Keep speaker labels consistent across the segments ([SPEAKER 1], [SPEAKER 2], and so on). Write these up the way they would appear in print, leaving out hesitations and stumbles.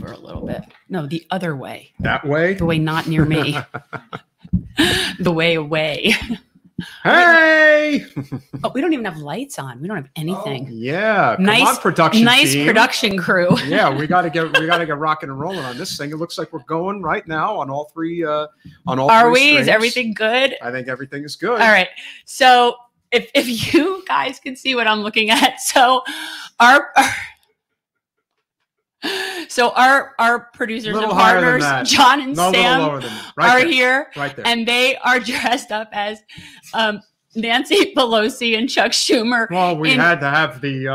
[SPEAKER 1] over a little bit. No, the other way.
[SPEAKER 2] That way?
[SPEAKER 1] The way not near me. The way away.
[SPEAKER 2] Hey!
[SPEAKER 1] Oh, we don't even have lights on. We don't have anything.
[SPEAKER 2] Oh, yeah. Come
[SPEAKER 1] nice
[SPEAKER 2] on, production team.
[SPEAKER 1] Production crew.
[SPEAKER 2] Yeah, we gotta get rocking and rolling on this thing. It looks like we're going right now on all three Are
[SPEAKER 1] we?
[SPEAKER 2] streams.
[SPEAKER 1] Is everything good?
[SPEAKER 2] I think everything is good.
[SPEAKER 1] All right. So if you guys can see what I'm looking at, so our producers and partners, John and Sam, are here,
[SPEAKER 2] right there,
[SPEAKER 1] and they are dressed up as Nancy Pelosi and Chuck Schumer.
[SPEAKER 2] Well, we had to have the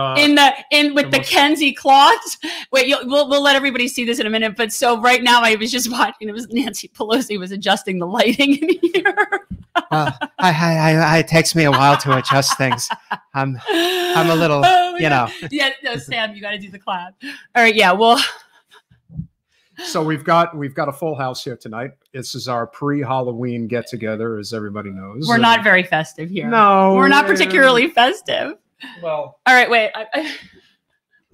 [SPEAKER 1] with the Kenzie cloths. Wait, we'll let everybody see this in a minute. But so right now, I was just watching. It was Nancy Pelosi was adjusting the lighting in here.
[SPEAKER 3] It takes me a while to adjust things. I'm a little,
[SPEAKER 1] Yeah, no, Sam, you got to do the clap. All right, yeah, well.
[SPEAKER 2] So we've got a full house here tonight. This is our pre-Halloween get-together, as everybody knows.
[SPEAKER 1] We're not very festive here.
[SPEAKER 2] No,
[SPEAKER 1] we're not particularly festive.
[SPEAKER 2] Well,
[SPEAKER 1] all right, wait.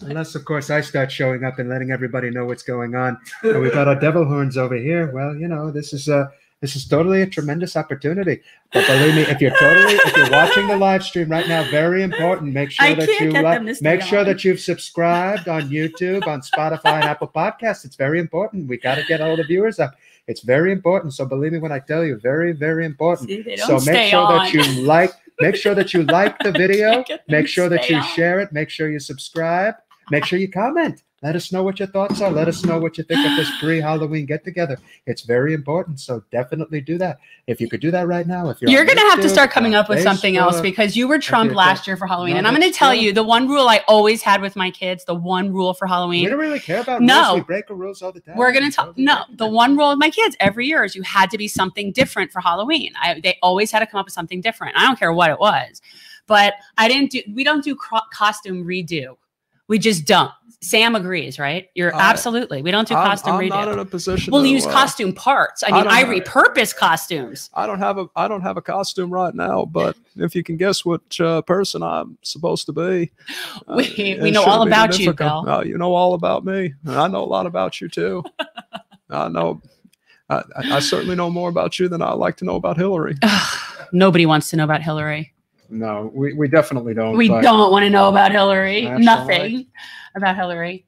[SPEAKER 3] Unless, of course, I start showing up and letting everybody know what's going on. And we've got our devil horns over here. Well, this is totally a tremendous opportunity. But believe me, if you're watching the live stream right now, very important. Make sure that you've subscribed on YouTube, on Spotify, and Apple Podcasts. It's very important. We got to get all the viewers up. It's very important. So believe me when I tell you, very, very important. So make sure that you like the video. Make sure that you share it. Make sure you subscribe. Make sure you comment. Let us know what your thoughts are. Let us know what you think of this pre-Halloween get-together. It's very important, so definitely do that. If you could do that right now.
[SPEAKER 1] You're going to have to start coming up with something else because you were Trump last year for Halloween. And I'm going to tell you, the one rule I always had with my kids, the one rule for Halloween.
[SPEAKER 3] We don't really care about rules. We break the rules all the time.
[SPEAKER 1] We're going to talk. No, the one rule with my kids every year is you had to be something different for Halloween. They always had to come up with something different. I don't care what it was. But we don't do costume redo. We just don't. Sam agrees, right? You're absolutely. We don't do costume redo.
[SPEAKER 4] I'm not in a position.
[SPEAKER 1] We'll use costume parts. I repurpose costumes.
[SPEAKER 4] I don't have a costume right now, but if you can guess which person I'm supposed to be,
[SPEAKER 1] we know all about you, Bill.
[SPEAKER 4] You know all about me, and I know a lot about you too. I know. I certainly know more about you than I like to know about Hillary.
[SPEAKER 1] Nobody wants to know about Hillary.
[SPEAKER 2] No, we definitely don't.
[SPEAKER 1] We don't want to know about Hillary. Nothing about Hillary.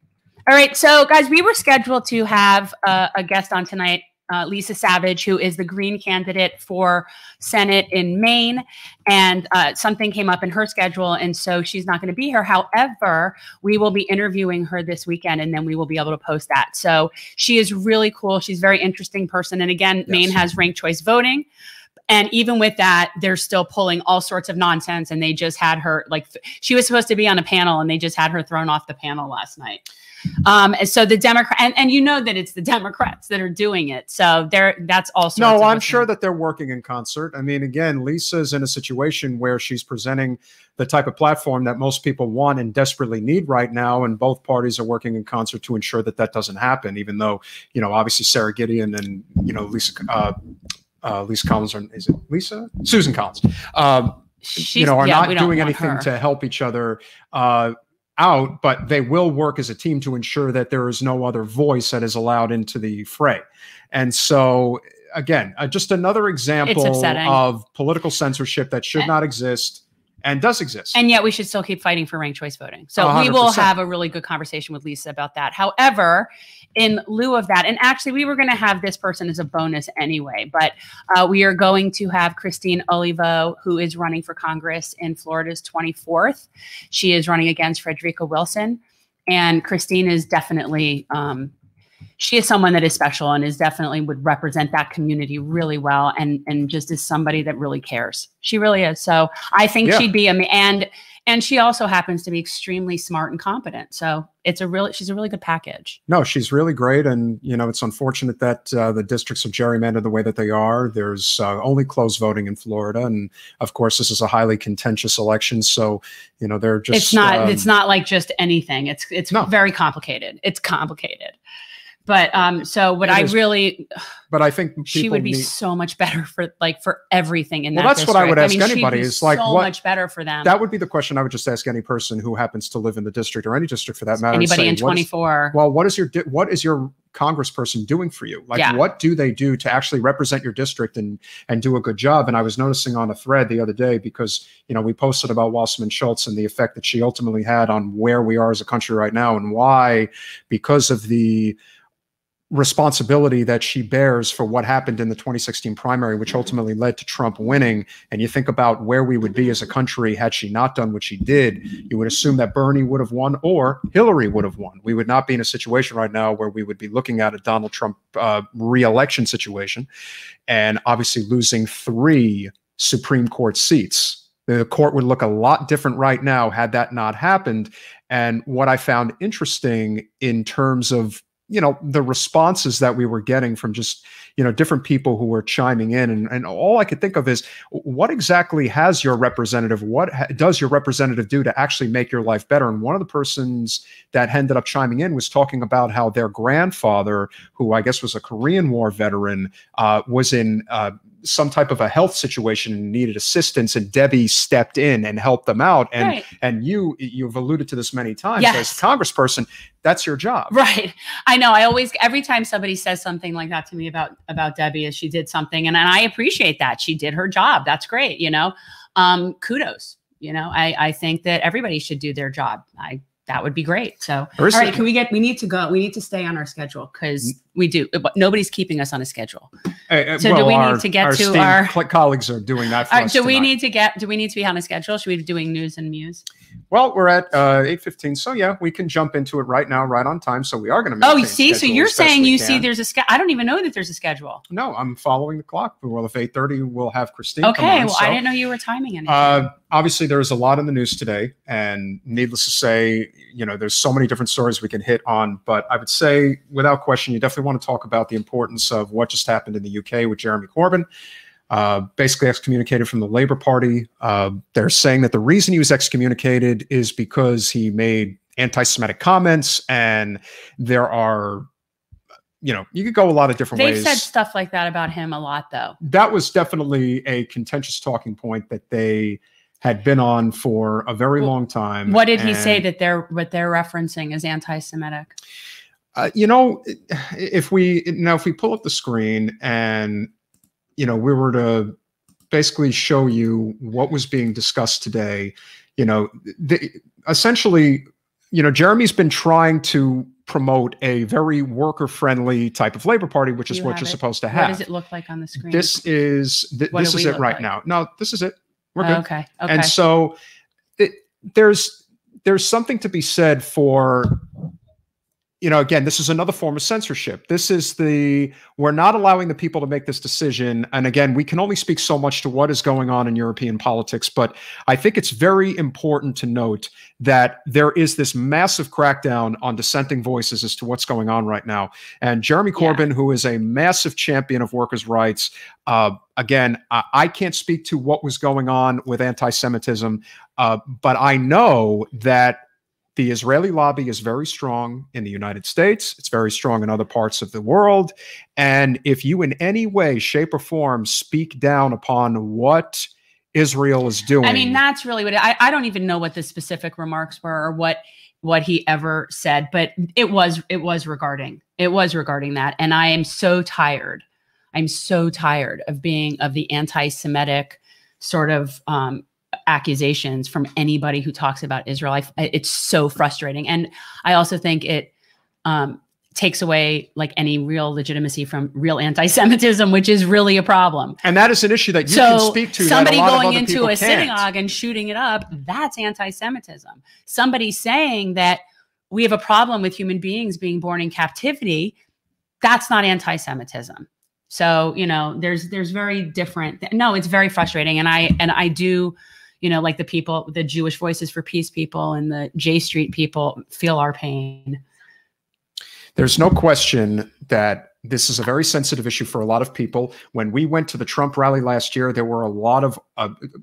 [SPEAKER 1] All right. So, guys, we were scheduled to have a guest on tonight, Lisa Savage, who is the Green candidate for Senate in Maine. And something came up in her schedule, and so she's not going to be here. However, we will be interviewing her this weekend, and then we will be able to post that. So she is really cool. She's a very interesting person. And again, Maine has ranked choice voting. And even with that, they're still pulling all sorts of nonsense. And they just had her, she was supposed to be on a panel, and they just had her thrown off the panel last night. And so the Democrat, and you know that it's the Democrats that are doing it. So that's also.
[SPEAKER 2] No, I'm sure that they're working in concert. I mean, again, Lisa's in a situation where she's presenting the type of platform that most people want and desperately need right now. And both parties are working in concert to ensure that that doesn't happen, even though, obviously Sarah Gideon and, Lisa Collins, or is it Lisa? Susan Collins, are not doing anything to help each other out, but they will work as a team to ensure that there is no other voice that is allowed into the fray. And so, again, just another example of political censorship that should not exist and does exist.
[SPEAKER 1] And yet we should still keep fighting for ranked choice voting. So 100%. We will have a really good conversation with Lisa about that. However, in lieu of that, and actually we were going to have this person as a bonus anyway, but we are going to have Christine Olivo, who is running for Congress in Florida's 24th. She is running against Frederica Wilson. And Christine is definitely, she is someone that is special and is definitely would represent that community really well, and just is somebody that really cares. She really is. So I think she'd be and she also happens to be extremely smart and competent. So she's a really good package.
[SPEAKER 2] No, she's really great. And, it's unfortunate that the districts are gerrymandered the way that they are. There's only closed voting in Florida. And of course, this is a highly contentious election. So, they're just,
[SPEAKER 1] it's not like just anything. It's very complicated. It's complicated. But so what I really,
[SPEAKER 2] but I think
[SPEAKER 1] she would be so much better for everything in that.
[SPEAKER 2] Well, that's
[SPEAKER 1] district.
[SPEAKER 2] what I would ask
[SPEAKER 1] mean,
[SPEAKER 2] anybody is like,
[SPEAKER 1] so
[SPEAKER 2] what
[SPEAKER 1] much better for them.
[SPEAKER 2] That would be the question I would just ask any person who happens to live in the district or any district for that matter.
[SPEAKER 1] Anybody in 24.
[SPEAKER 2] Well, what is your congressperson doing for you? Like, what do they do to actually represent your district and do a good job? And I was noticing on a thread the other day, because, you know, we posted about Wasserman Schultz and the effect that she ultimately had on where we are as a country right now, and why, because of the responsibility that she bears for what happened in the 2016 primary, which ultimately led to Trump winning. And you think about where we would be as a country had she not done what she did. You would assume that Bernie would have won or Hillary would have won. We would not be in a situation right now where we would be looking at a Donald Trump re-election situation, and obviously losing 3 Supreme Court seats. The court would look a lot different right now had that not happened. And what I found interesting in terms of, you know, the responses that we were getting from just, you know, different people who were chiming in, and all I could think of is, what exactly has your representative, does your representative do to actually make your life better? And one of the persons that ended up chiming in was talking about how their grandfather, who I guess was a Korean War veteran, was in some type of a health situation and needed assistance, and Debbie stepped in and helped them out. And
[SPEAKER 1] right.
[SPEAKER 2] And you've alluded to this many times,
[SPEAKER 1] yes.
[SPEAKER 2] as congressperson, that's your job.
[SPEAKER 1] Right. I know. I always, every time somebody says something like that to me about Debbie, is she did something, and I appreciate that. She did her job. That's great. You know, kudos. You know, I think that everybody should do their job. That would be great. So, all right, we need to go. We need to stay on our schedule, because we do. Nobody's keeping us on a schedule. So do we need to get to our
[SPEAKER 2] colleagues are doing that for us
[SPEAKER 1] do we
[SPEAKER 2] tonight.
[SPEAKER 1] Do we need to be on a schedule? Should we be doing news and muse?
[SPEAKER 2] Well, we're at 8:15, so yeah, we can jump into it right now, right on time. So we are going to.
[SPEAKER 1] Oh, you see, so you're saying you see there's a schedule. I don't even know that there's a schedule.
[SPEAKER 2] No, I'm following the clock. Well, if 8:30, we'll have Christine.
[SPEAKER 1] Okay, well, I didn't know you were timing anything.
[SPEAKER 2] Obviously, there's a lot in the news today, and needless to say, you know, there's so many different stories we can hit on. But I would say, without question, you definitely want to talk about the importance of what just happened in the UK with Jeremy Corbyn. Basically excommunicated from the Labour Party. They're saying that the reason he was excommunicated is because he made anti-Semitic comments, and there are, you know, you could go a lot of different ways.
[SPEAKER 1] They've said stuff like that about him a lot, though.
[SPEAKER 2] That was definitely a contentious talking point that they had been on for a very long time.
[SPEAKER 1] What did he say that they're referencing as anti-Semitic?
[SPEAKER 2] You know, if we pull up the screen and, you know, we were to basically show you what was being discussed today, you know, essentially, you know, Jeremy's been trying to promote a very worker-friendly type of Labor Party, which is what you're supposed to have.
[SPEAKER 1] What does it look like on the screen?
[SPEAKER 2] This is it right now. No, this is it. We're good.
[SPEAKER 1] Okay.
[SPEAKER 2] And so there's something to be said for, you know, again, this is another form of censorship. This is we're not allowing the people to make this decision. And again, we can only speak so much to what is going on in European politics, but I think it's very important to note that there is this massive crackdown on dissenting voices as to what's going on right now. And Jeremy Corbyn, who is a massive champion of workers' rights, again, I can't speak to what was going on with anti-Semitism, but I know that the Israeli lobby is very strong in the United States. It's very strong in other parts of the world. And if you in any way, shape, or form speak down upon what Israel is doing.
[SPEAKER 1] I mean, that's really what I don't even know what the specific remarks were or what he ever said, but it was regarding that. And I am so tired. I'm so tired of the anti-Semitic sort of accusations from anybody who talks about Israel. It's so frustrating. And I also think it takes away like any real legitimacy from real anti-Semitism, which is really a problem.
[SPEAKER 2] And that is an issue that you can speak to.
[SPEAKER 1] Somebody going into a synagogue and shooting it up, that's anti-Semitism. Somebody saying that we have a problem with human beings being born in captivity, that's not anti-Semitism. So, you know, there's very different. No, it's very frustrating. And I do, you know, like the Jewish Voices for Peace people and the J Street people feel our pain.
[SPEAKER 2] There's no question that this is a very sensitive issue for a lot of people. When we went to the Trump rally last year, there were a lot of,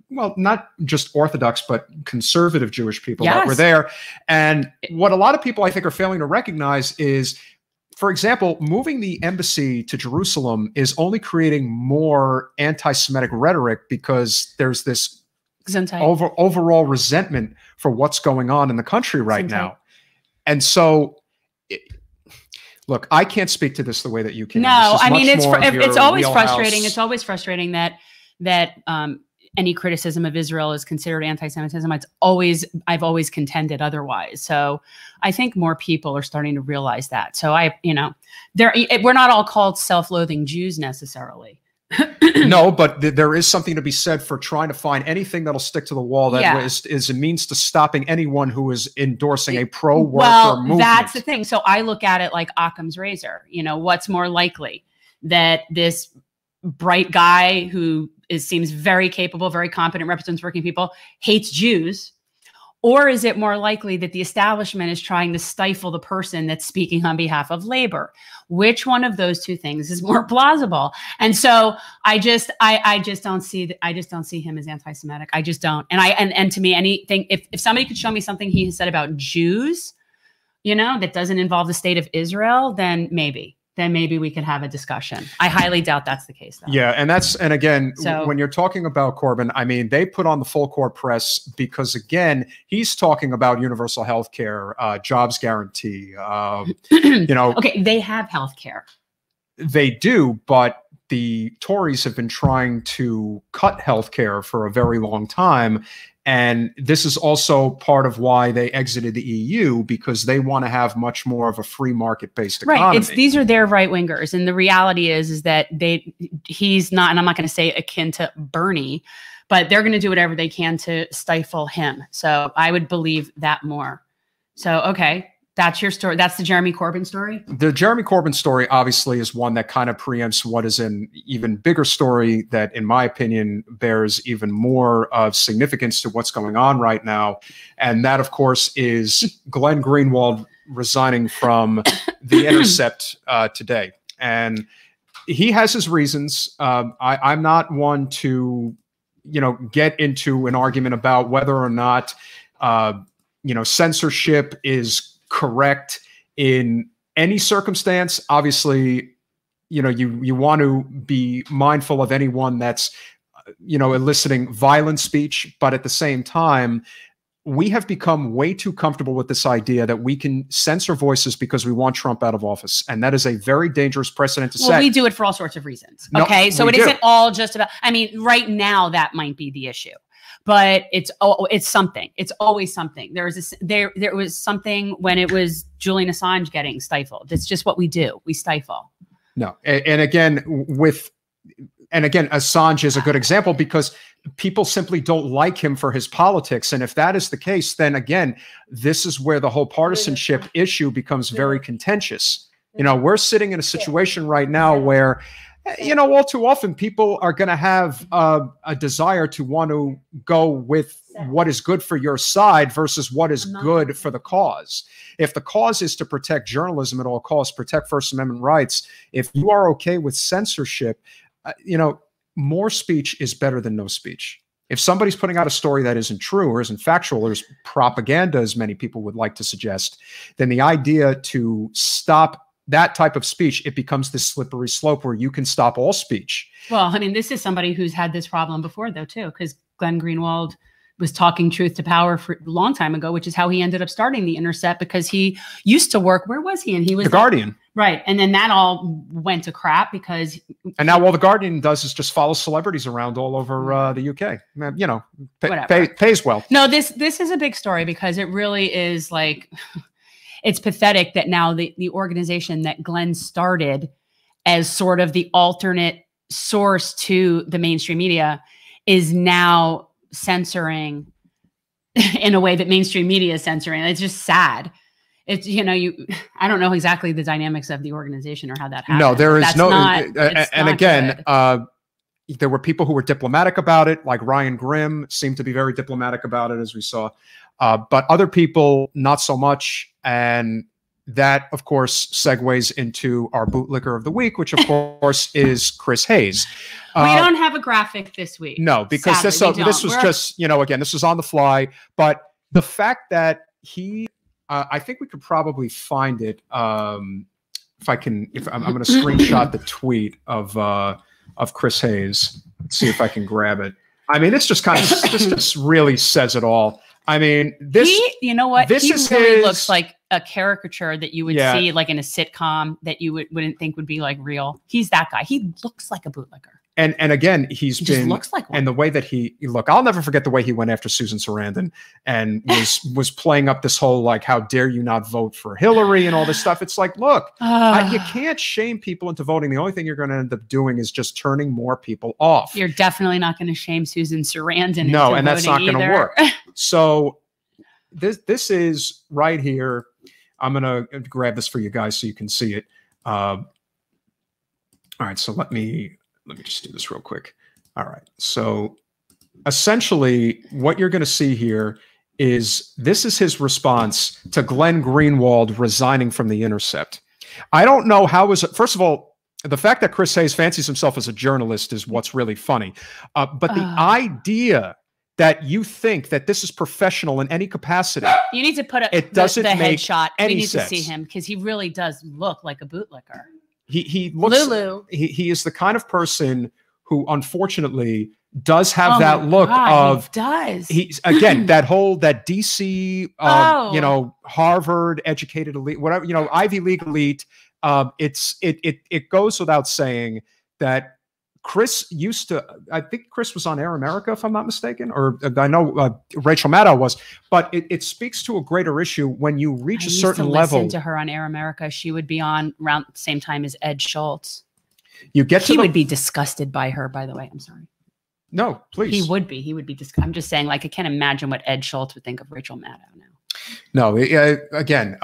[SPEAKER 2] well, not just Orthodox, but conservative Jewish people that were there. And what a lot of people, I think, are failing to recognize is for example, moving the embassy to Jerusalem is only creating more anti-Semitic rhetoric because there's this overall resentment for what's going on in the country right now. And so, look, I can't speak to this the way that you can.
[SPEAKER 1] No, I mean, it's always frustrating. It's always frustrating that any criticism of Israel is considered anti-Semitism. I've always contended otherwise. So I think more people are starting to realize that. So we're not all called self-loathing Jews necessarily.
[SPEAKER 2] No, but there is something to be said for trying to find anything that'll stick to the wall that is a means to stopping anyone who is endorsing a pro-worker movement.
[SPEAKER 1] That's the thing. So I look at it like Occam's razor. What's more likely, that this bright guy who seems very capable, very competent, represents working people, hates Jews? Or is it more likely that the establishment is trying to stifle the person that's speaking on behalf of labor? Which one of those two things is more plausible? And so I just don't see him as anti-Semitic. I just don't. And to me, anything, if somebody could show me something he has said about Jews, that doesn't involve the state of Israel, then maybe we could have a discussion. I highly doubt that's the case, though.
[SPEAKER 2] Yeah, and again, when you're talking about Corbyn, I mean, they put on the full court press because, again, he's talking about universal health care, jobs guarantee,
[SPEAKER 1] Okay, they have health care.
[SPEAKER 2] They do, but the Tories have been trying to cut health care for a very long time. And this is also part of why they exited the EU, because they want to have much more of a free market-based economy.
[SPEAKER 1] Right. These are their right wingers. And the reality is that he's not, and I'm not going to say akin to Bernie, but they're going to do whatever they can to stifle him. So I would believe that more. So, okay. That's your story. That's the Jeremy Corbyn story?
[SPEAKER 2] The Jeremy Corbyn story obviously is one that kind of preempts what is an even bigger story that, in my opinion, bears even more of significance to what's going on right now. And that, of course, is Glenn Greenwald resigning from The Intercept today. And he has his reasons. I'm not one to, get into an argument about whether or not, censorship is correct in any circumstance. Obviously, you want to be mindful of anyone that's, eliciting violent speech. But at the same time, we have become way too comfortable with this idea that we can censor voices because we want Trump out of office. And that is a very dangerous precedent to set.
[SPEAKER 1] Well, we do it for all sorts of reasons. Okay. So it isn't all just about, right now that might be the issue. But it's something. It's always something. There was something when it was Julian Assange getting stifled. It's just what we do. We stifle.
[SPEAKER 2] No, and again, Assange is a good example because people simply don't like him for his politics. And if that is the case, then again, this is where the whole partisanship issue becomes very contentious. We're sitting in a situation right now where, all too often people are going to have a desire to want to go with what is good for your side versus what is good for the cause. If the cause is to protect journalism at all costs, protect First Amendment rights, if you are okay with censorship, more speech is better than no speech. If somebody's putting out a story that isn't true or isn't factual or is propaganda, as many people would like to suggest, then the idea to stop that type of speech, it becomes this slippery slope where you can stop all speech.
[SPEAKER 1] Well, this is somebody who's had this problem before, though, too, because Glenn Greenwald was talking truth to power for a long time ago, which is how he ended up starting The Intercept, because he used to work, where was he? And he was
[SPEAKER 2] The Guardian.
[SPEAKER 1] Right. And then that all went to crap because.
[SPEAKER 2] And now all The Guardian does is just follow celebrities around all over the UK. Pays well.
[SPEAKER 1] No, this is a big story because it really is like. It's pathetic that now the organization that Glenn started as sort of the alternate source to the mainstream media is now censoring in a way that mainstream media is censoring. It's just sad. It's, I don't know exactly the dynamics of the organization or how that happened.
[SPEAKER 2] No, there is there were people who were diplomatic about it, like Ryan Grimm seemed to be very diplomatic about it, as we saw. But other people, not so much. And that, of course, segues into our bootlicker of the week, which, of course, is Chris Hayes.
[SPEAKER 1] We don't have a graphic this week.
[SPEAKER 2] No, because this was just, again, this was on the fly. But the fact that I think we could probably find it. if I'm going to screenshot the tweet of Chris Hayes. Let's see if I can grab it. I mean, it's just kind of this just really says it all. I mean, this.
[SPEAKER 1] You know what?
[SPEAKER 2] This
[SPEAKER 1] he
[SPEAKER 2] is
[SPEAKER 1] really
[SPEAKER 2] his,
[SPEAKER 1] looks like a caricature that you would see like in a sitcom that you wouldn't think would be like real. He's that guy. He looks like a bootlegger.
[SPEAKER 2] And again, he
[SPEAKER 1] just looks like one.
[SPEAKER 2] And the way that he look, I'll never forget the way he went after Susan Sarandon and was playing up this whole like, how dare you not vote for Hillary and all this stuff. It's like, look, you can't shame people into voting. The only thing you're going to end up doing is just turning more people off.
[SPEAKER 1] You're definitely not going to shame Susan Sarandon.
[SPEAKER 2] No, and that's not going to work. So this is right here. I'm going to grab this for you guys so you can see it. All right, so let me just do this real quick. All right. So essentially what you're going to see here is this is his response to Glenn Greenwald resigning from The Intercept. I don't know how is it. First of all, the fact that Chris Hayes fancies himself as a journalist is what's really funny. But the idea that you think that this is professional in any capacity.
[SPEAKER 1] You need to put up
[SPEAKER 2] it doesn't
[SPEAKER 1] the
[SPEAKER 2] make
[SPEAKER 1] headshot.
[SPEAKER 2] Any
[SPEAKER 1] we need
[SPEAKER 2] sense.
[SPEAKER 1] to see him because he really does look like a bootlicker.
[SPEAKER 2] He looks.
[SPEAKER 1] Lulu.
[SPEAKER 2] He is the kind of person who, unfortunately, does have that look of.
[SPEAKER 1] He does.
[SPEAKER 2] He's again that DC, you know, Harvard educated elite, whatever, you know, Ivy League elite. It goes without saying that Chris used to. I think Chris was on Air America, if I'm not mistaken, or I know Rachel Maddow was. But it speaks to a greater issue when you reach a certain level.
[SPEAKER 1] Listen to her on Air America. She would be on around the same time as Ed Schultz.
[SPEAKER 2] You get to
[SPEAKER 1] he would be disgusted by her. By the way, I'm sorry.
[SPEAKER 2] No, please.
[SPEAKER 1] He would be. He would be. I'm just saying. Like I can't imagine what Ed Schultz would think of Rachel Maddow now.
[SPEAKER 2] No, again,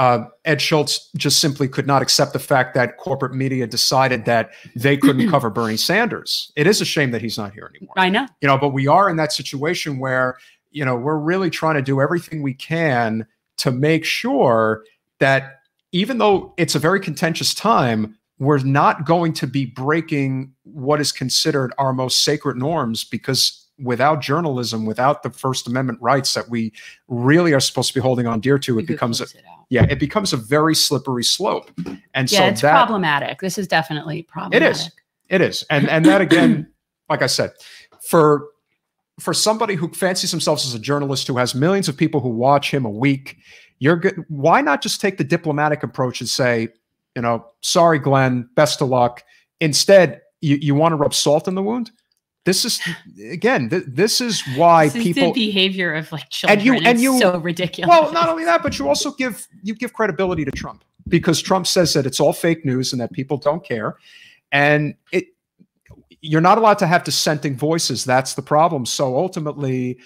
[SPEAKER 2] Ed Schultz just simply could not accept the fact that corporate media decided that they couldn't cover Bernie Sanders. It is a shame that he's not here anymore.
[SPEAKER 1] I know.
[SPEAKER 2] You know, but we are in that situation where, you know, we're really trying to do everything we can to make sure that even though it's a very contentious time, we're not going to be breaking what is considered our most sacred norms, because without journalism, without the First Amendment rights that we really are supposed to be holding on dear to, it becomes a very slippery slope. And so
[SPEAKER 1] it's problematic. This is definitely problematic.
[SPEAKER 2] It is. And that again, like I said, for somebody who fancies himself as a journalist who has millions of people who watch him a week, you're good. Why not just take the diplomatic approach and say, you know, sorry, Glenn, best of luck. Instead, you want to rub salt in the wound. This is again. This is why people
[SPEAKER 1] the behavior of like children. And you so ridiculous.
[SPEAKER 2] Well, not only that, but you also give credibility to Trump, because Trump says that it's all fake news and that people don't care, and you're not allowed to have dissenting voices. That's the problem. So ultimately,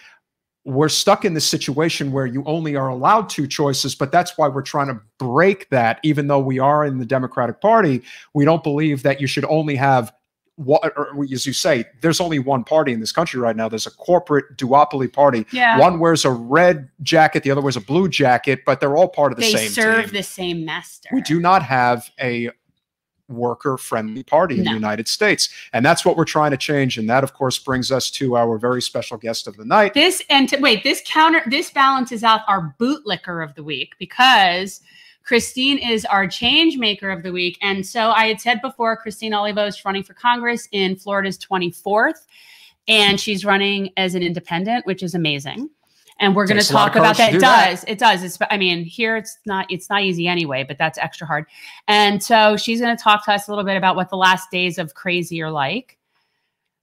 [SPEAKER 2] we're stuck in this situation where you only are allowed two choices, but that's why we're trying to break that. Even though we are in the Democratic Party, we don't believe that you should only have. Or as you say, there's only one party in this country right now. There's a corporate duopoly party.
[SPEAKER 1] Yeah.
[SPEAKER 2] One wears a red jacket, the other wears a blue jacket, but they're all part of the same team.
[SPEAKER 1] They serve the same master.
[SPEAKER 2] We do not have a worker-friendly party in the United States, and that's what we're trying to change. And that, of course, brings us to our very special guest of the night.
[SPEAKER 1] This balances out our bootlicker of the week, because Christine is our change maker of the week. And so I had said before, Christine Olivo is running for Congress in Florida's 24th, and she's running as an independent, which is amazing. And we're going to talk about that. It does. I mean, here it's not easy anyway, but that's extra hard. And so she's going to talk to us a little bit about what the last days of crazy are like.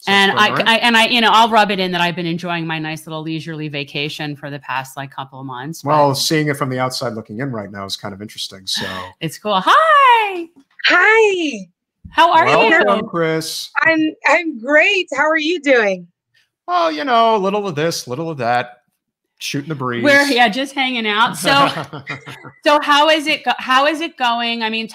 [SPEAKER 1] And I, you know, I'll rub it in that I've been enjoying my nice little leisurely vacation for the past like couple of months.
[SPEAKER 2] Well, seeing it from the outside looking in right now is kind of interesting. So
[SPEAKER 1] it's cool. Hi. How are you?
[SPEAKER 2] Welcome, Chris.
[SPEAKER 5] I'm great. How are you doing?
[SPEAKER 2] Oh, you know, a little of this, little of that. Shooting the breeze.
[SPEAKER 1] We're just hanging out. So, so how is it going? I mean,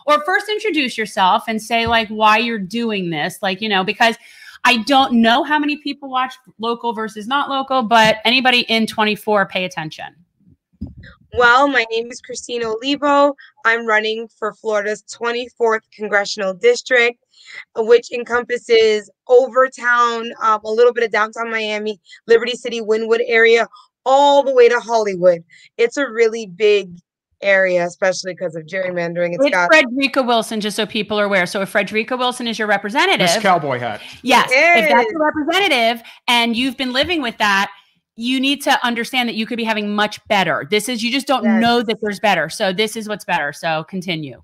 [SPEAKER 1] or first introduce yourself and say like why you're doing this. Like, you know, because I don't know how many people watch local versus not local, but anybody in 24, pay attention.
[SPEAKER 5] Well, my name is Christine Olivo. I'm running for Florida's 24th Congressional District, which encompasses Overtown, a little bit of downtown Miami, Liberty City, Wynwood area, all the way to Hollywood. It's a really big area, especially because of gerrymandering.
[SPEAKER 1] It's Frederica Wilson, just so people are aware. So if Frederica Wilson is your representative,
[SPEAKER 2] Miss Cowboy Hat.
[SPEAKER 1] Yes, if that's your representative and you've been living with that, you need to understand that you could be having much better. This is, you just don't know that there's better. So this is what's better. So continue.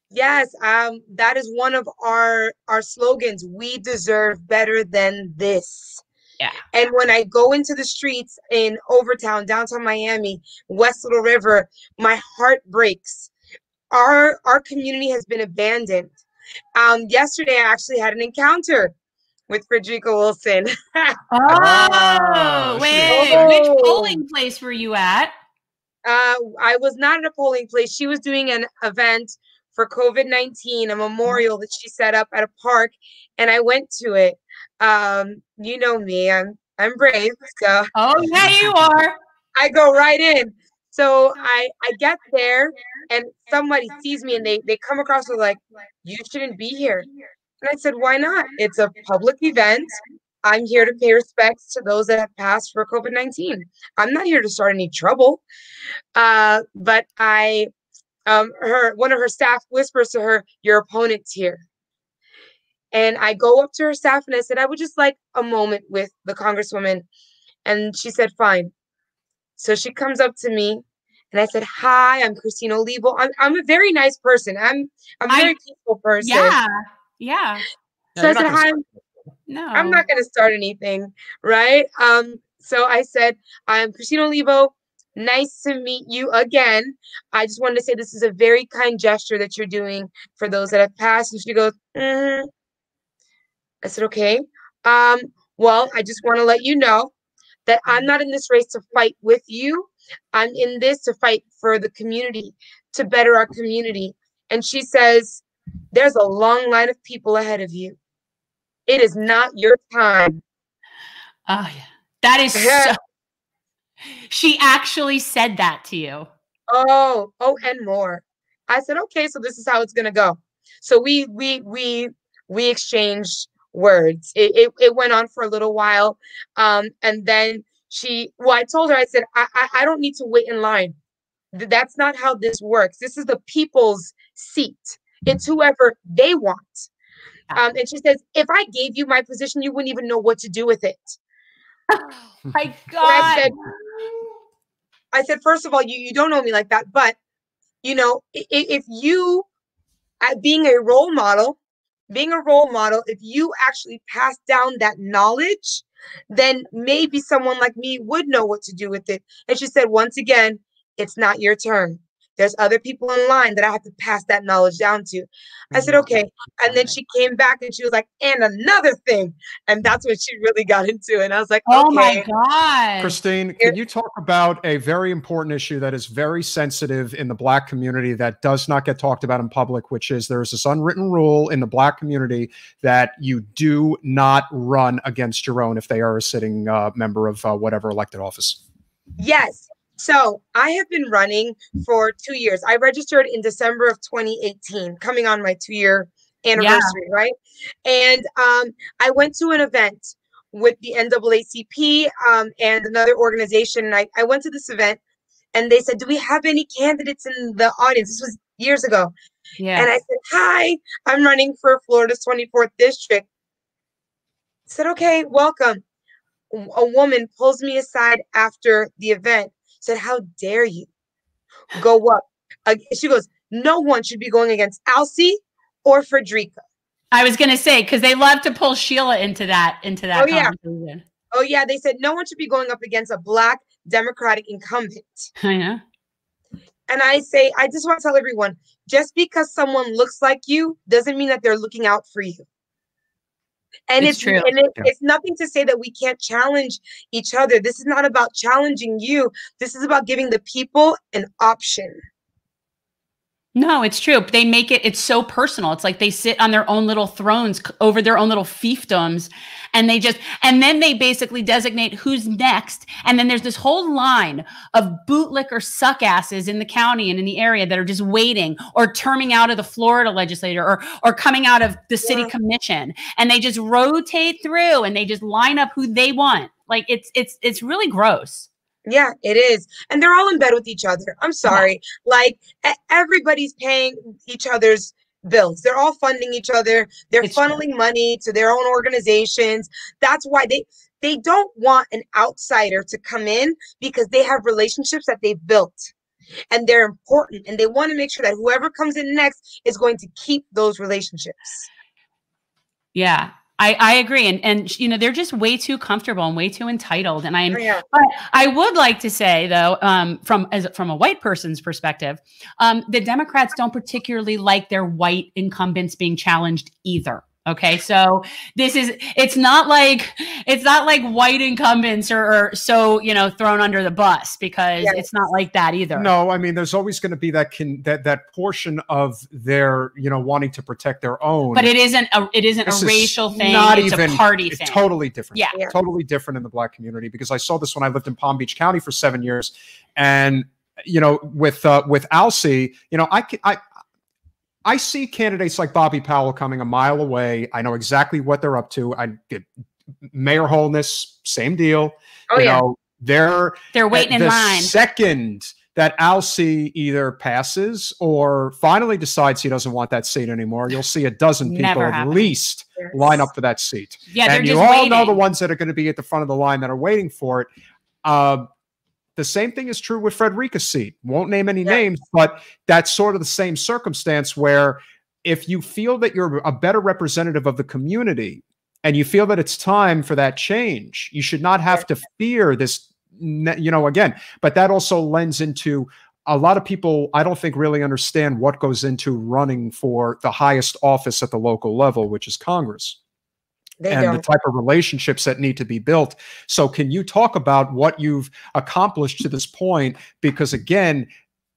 [SPEAKER 5] Yes, that is one of our slogans. We deserve better than this.
[SPEAKER 1] Yeah.
[SPEAKER 5] And when I go into the streets in Overtown, downtown Miami, West Little River, my heart breaks. Our community has been abandoned. Yesterday, I actually had an encounter with Frederica Wilson.
[SPEAKER 1] Wait, which polling place were you at?
[SPEAKER 5] I was not at a polling place. She was doing an event for COVID-19, a memorial that she set up at a park, and I went to it. You know me, I'm brave. So
[SPEAKER 1] oh yeah, you are.
[SPEAKER 5] I go right in. So I get there and somebody sees me and they come across with like, you shouldn't be here. And I said, why not? It's a public event. I'm here to pay respects to those that have passed for COVID-19. I'm not here to start any trouble. But one of her staff whispers to her, your opponent's here. And I go up to her staff and I said, I would just like a moment with the Congresswoman. And she said, fine. So she comes up to me and I said, hi, I'm Christine Olivo. I'm a very nice person. I'm a very peaceful person.
[SPEAKER 1] Yeah.
[SPEAKER 5] So I said, hi.
[SPEAKER 1] No,
[SPEAKER 5] I'm not going to start anything. Right. So I said, I'm Christine Olivo. Nice to meet you again. I just wanted to say this is a very kind gesture that you're doing for those that have passed. And she goes, I said, okay. Well, I just want to let you know that I'm not in this race to fight with you. I'm in this to fight for the community, to better our community. And she says, there's a long line of people ahead of you. It is not your time.
[SPEAKER 1] Oh, yeah. That is so... She actually said that to you.
[SPEAKER 5] Oh, and more. I said, okay, so this is how it's going to go. So we exchanged words. It went on for a little while. And then I told her, I said, I don't need to wait in line. That's not how this works. This is the people's seat. It's whoever they want. And she says, if I gave you my position, you wouldn't even know what to do with it.
[SPEAKER 1] Oh my God.
[SPEAKER 5] I said, first of all, you don't know me like that. But, you know, if you, being a role model, if you actually pass down that knowledge, then maybe someone like me would know what to do with it. And she said, once again, it's not your turn. There's other people in line that I have to pass that knowledge down to. I said, okay. And then she came back and she was like, and another thing. And that's when she really got into it. And I was like,
[SPEAKER 1] oh
[SPEAKER 5] okay.
[SPEAKER 1] my God.
[SPEAKER 2] Christine, can you talk about a very important issue that is very sensitive in the Black community that does not get talked about in public, which is there is this unwritten rule in the Black community that you do not run against your own if they are a sitting member of whatever elected office?
[SPEAKER 5] Yes. So I have been running for 2 years. I registered in December of 2018, coming on my 2-year anniversary, right? And I went to an event with the NAACP and another organization. And I went to this event and they said, do we have any candidates in the audience? This was years ago.
[SPEAKER 1] Yeah.
[SPEAKER 5] And I said, hi, I'm running for Florida's 24th district. I said, okay, welcome. A woman pulls me aside after the event. Said, how dare you go up? She goes, no one should be going against Alcee or Frederica.
[SPEAKER 1] I was going to say, because they love to pull Sheila into that conversation.
[SPEAKER 5] Oh, yeah. They said no one should be going up against a Black Democratic incumbent.
[SPEAKER 1] I know.
[SPEAKER 5] And I say, I just want to tell everyone, just because someone looks like you doesn't mean that they're looking out for you. And it's true. And it's nothing to say that we can't challenge each other. This is not about challenging you. This is about giving the people an option.
[SPEAKER 1] No, it's true. They make it's so personal. It's like they sit on their own little thrones over their own little fiefdoms and then they basically designate who's next. And then there's this whole line of bootlicker suckasses in the county and in the area that are just waiting or terming out of the Florida legislature or coming out of the city commission. And they just rotate through and they just line up who they want. Like it's really gross.
[SPEAKER 5] Yeah, it is. And they're all in bed with each other. I'm sorry. Like everybody's paying each other's bills. They're all funding each other. They're funneling money to their own organizations. That's why they don't want an outsider to come in, because they have relationships that they've built and they're important, and they want to make sure that whoever comes in next is going to keep those relationships.
[SPEAKER 1] Yeah. I agree. And, you know, they're just way too comfortable and way too entitled. And but I would like to say, though, from a white person's perspective, the Democrats don't particularly like their white incumbents being challenged either. Okay, so it's not like white incumbents are so, you know, thrown under the bus, because it's not like that either.
[SPEAKER 2] No, I mean, there's always going to be that portion of their, you know, wanting to protect their own.
[SPEAKER 1] But it isn't a racial thing.
[SPEAKER 2] Not
[SPEAKER 1] it's
[SPEAKER 2] even
[SPEAKER 1] a party
[SPEAKER 2] it's
[SPEAKER 1] thing.
[SPEAKER 2] Totally different.
[SPEAKER 1] Yeah,
[SPEAKER 2] totally different in the Black community, because I saw this when I lived in Palm Beach County for 7 years, and you know, with ALCE, you know, I see candidates like Bobby Powell coming a mile away. I know exactly what they're up to. I did Mayor Holness, same deal.
[SPEAKER 5] Oh,
[SPEAKER 2] you know, they're
[SPEAKER 1] waiting in line.
[SPEAKER 2] The second that ALCE either passes or finally decides he doesn't want that seat anymore, you'll see a dozen people at least line up for that seat.
[SPEAKER 1] Yeah,
[SPEAKER 2] and you all know the ones that are going to be at the front of the line that are waiting for it. The same thing is true with Frederica's seat. Won't name any names, but that's sort of the same circumstance, where if you feel that you're a better representative of the community and you feel that it's time for that change, you should not have to fear this, you know, again. But that also lends into a lot of people, I don't think, really understand what goes into running for the highest office at the local level, which is Congress. The type of relationships that need to be built. So can you talk about what you've accomplished to this point? Because again,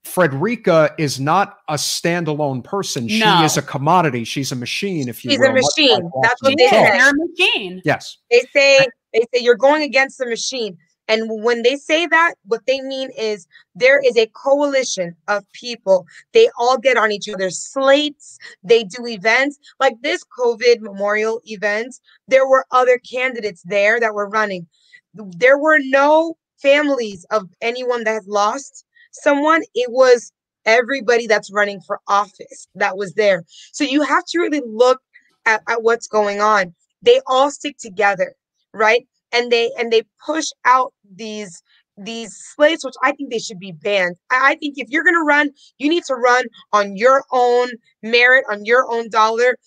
[SPEAKER 2] Frederica is not a standalone person. She is a commodity. She's a machine, if you will.
[SPEAKER 5] She's a machine. That's what they say.
[SPEAKER 1] They're a machine.
[SPEAKER 2] Yes.
[SPEAKER 5] They say you're going against the machine. And when they say that, what they mean is there is a coalition of people. They all get on each other's slates. They do events like this COVID memorial event. There were other candidates there that were running. There were no families of anyone that has lost someone. It was everybody that's running for office that was there. So you have to really look at what's going on. They all stick together, right? And they push out these slates, which I think they should be banned. I think if you're going to run, you need to run on your own merit, on your own dollar.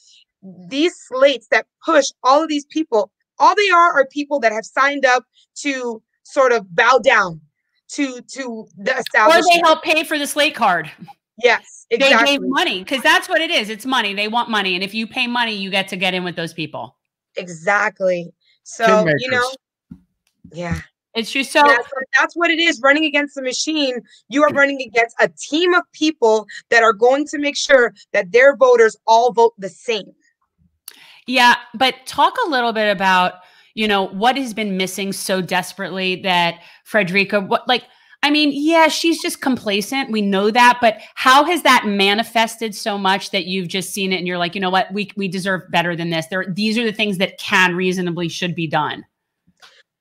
[SPEAKER 5] These slates that push all of these people, all they are people that have signed up to sort of bow down to the establishment.
[SPEAKER 1] Or they help pay for the slate card.
[SPEAKER 5] Yes, exactly.
[SPEAKER 1] They gave money, because that's what it is. It's money. They want money. And if you pay money, you get in with those people.
[SPEAKER 5] Exactly. So, you know,
[SPEAKER 1] it's just so
[SPEAKER 5] that's what it is. Running against the machine, you are running against a team of people that are going to make sure that their voters all vote the same.
[SPEAKER 1] Yeah, but talk a little bit about, you know, what has been missing so desperately that Frederica, I mean, yeah, she's just complacent. We know that. But how has that manifested so much that you've just seen it and you're like, you know what, we deserve better than this. These are the things that should be done.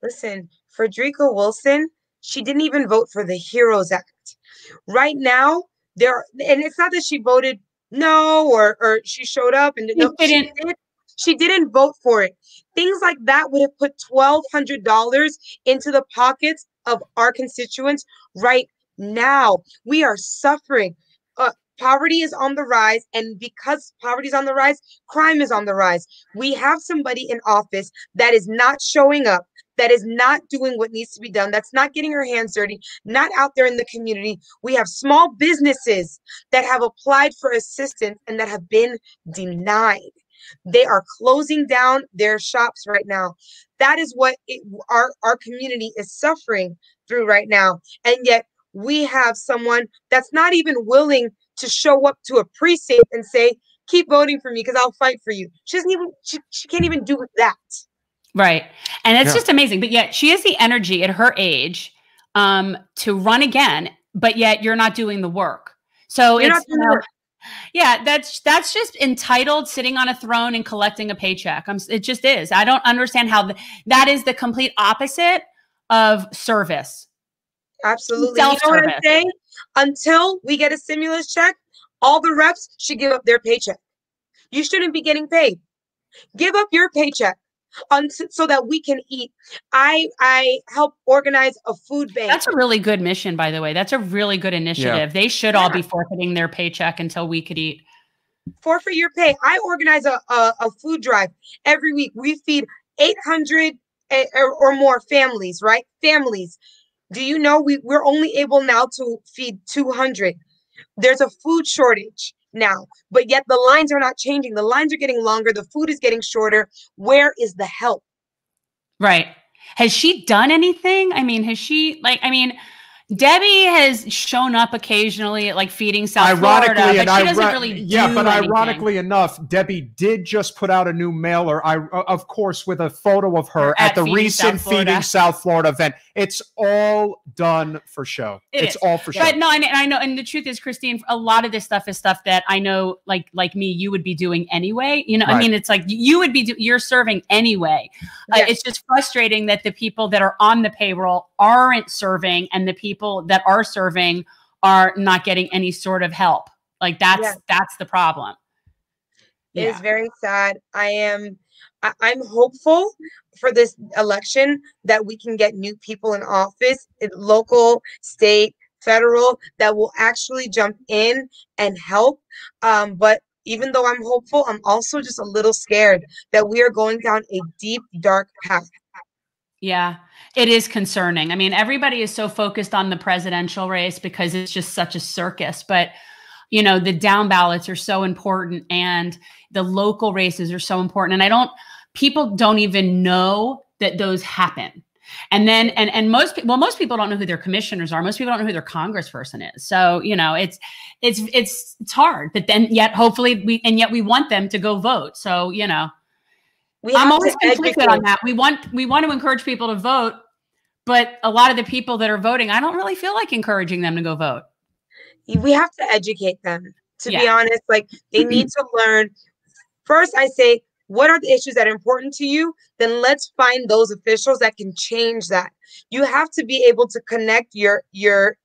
[SPEAKER 5] Listen, Frederica Wilson, she didn't even vote for the HEROES Act. Right now, and it's not that she voted no or she showed up and she didn't vote for it. Things like that would have put $1,200 into the pockets of our constituents right now. We are suffering. Poverty is on the rise, and because poverty is on the rise, crime is on the rise. We have somebody in office that is not showing up, that is not doing what needs to be done, that's not getting her hands dirty, not out there in the community. We have small businesses that have applied for assistance and that have been denied. They are closing down their shops right now. That is what our community is suffering through right now. And yet we have someone that's not even willing to show up to a precinct and say, keep voting for me because I'll fight for you. She can't even do that.
[SPEAKER 1] Right. And it's just amazing. But yet she has the energy at her age to run again, but yet you're not doing the work. So that's just entitled, sitting on a throne and collecting a paycheck. It just is. I don't understand how that is the complete opposite of service.
[SPEAKER 5] Absolutely. You know what I'm saying? Until we get a stimulus check, all the reps should give up their paycheck. You shouldn't be getting paid. Give up your paycheck so that we can eat. I help organize a food bank.
[SPEAKER 1] That's a really good mission, by the way. That's a really good initiative. Yeah. They should all be forfeiting their paycheck until we could eat.
[SPEAKER 5] Forfeit your pay. I organize a food drive every week. We feed 800 or more families, right? Families. Do you know we're only able now to feed 200? There's a food shortage now, but yet the lines are not changing. The lines are getting longer. The food is getting shorter. Where is the help?
[SPEAKER 1] Right. Has she done anything? I mean, Debbie has shown up occasionally at like Feeding South Florida, but she doesn't really do anything.
[SPEAKER 2] Ironically enough, Debbie did just put out a new mailer, of course, with a photo of her at the recent Feeding South Florida event. It's all done for show. It's all for show.
[SPEAKER 1] But no, I know, and the truth is, Christine, a lot of this stuff is stuff that I know, like me, you would be doing anyway. You know, right. I mean, it's like you would be, you're serving anyway. Yes. It's just frustrating that the people that are on the payroll aren't serving, and the people that are serving are not getting any sort of help. Like that's the problem.
[SPEAKER 5] It is very sad. I'm hopeful for this election that we can get new people in office, local, state, federal, that will actually jump in and help. But even though I'm hopeful, I'm also just a little scared that we are going down a deep, dark path.
[SPEAKER 1] Yeah, it is concerning. I mean, everybody is so focused on the presidential race because it's just such a circus. But, you know, the down ballots are so important, and the local races are so important. And people don't even know that those happen. And then, and most people don't know who their commissioners are. Most people don't know who their congressperson is. So, you know, it's hard, but then yet hopefully we want them to go vote. So, you know. I'm always conflicted on that. We want to encourage people to vote, but a lot of the people that are voting, I don't really feel like encouraging them to go vote.
[SPEAKER 5] We have to educate them, to be honest. Like, they need to learn. First, I say, what are the issues that are important to you? Then let's find those officials that can change that. You have to be able to connect your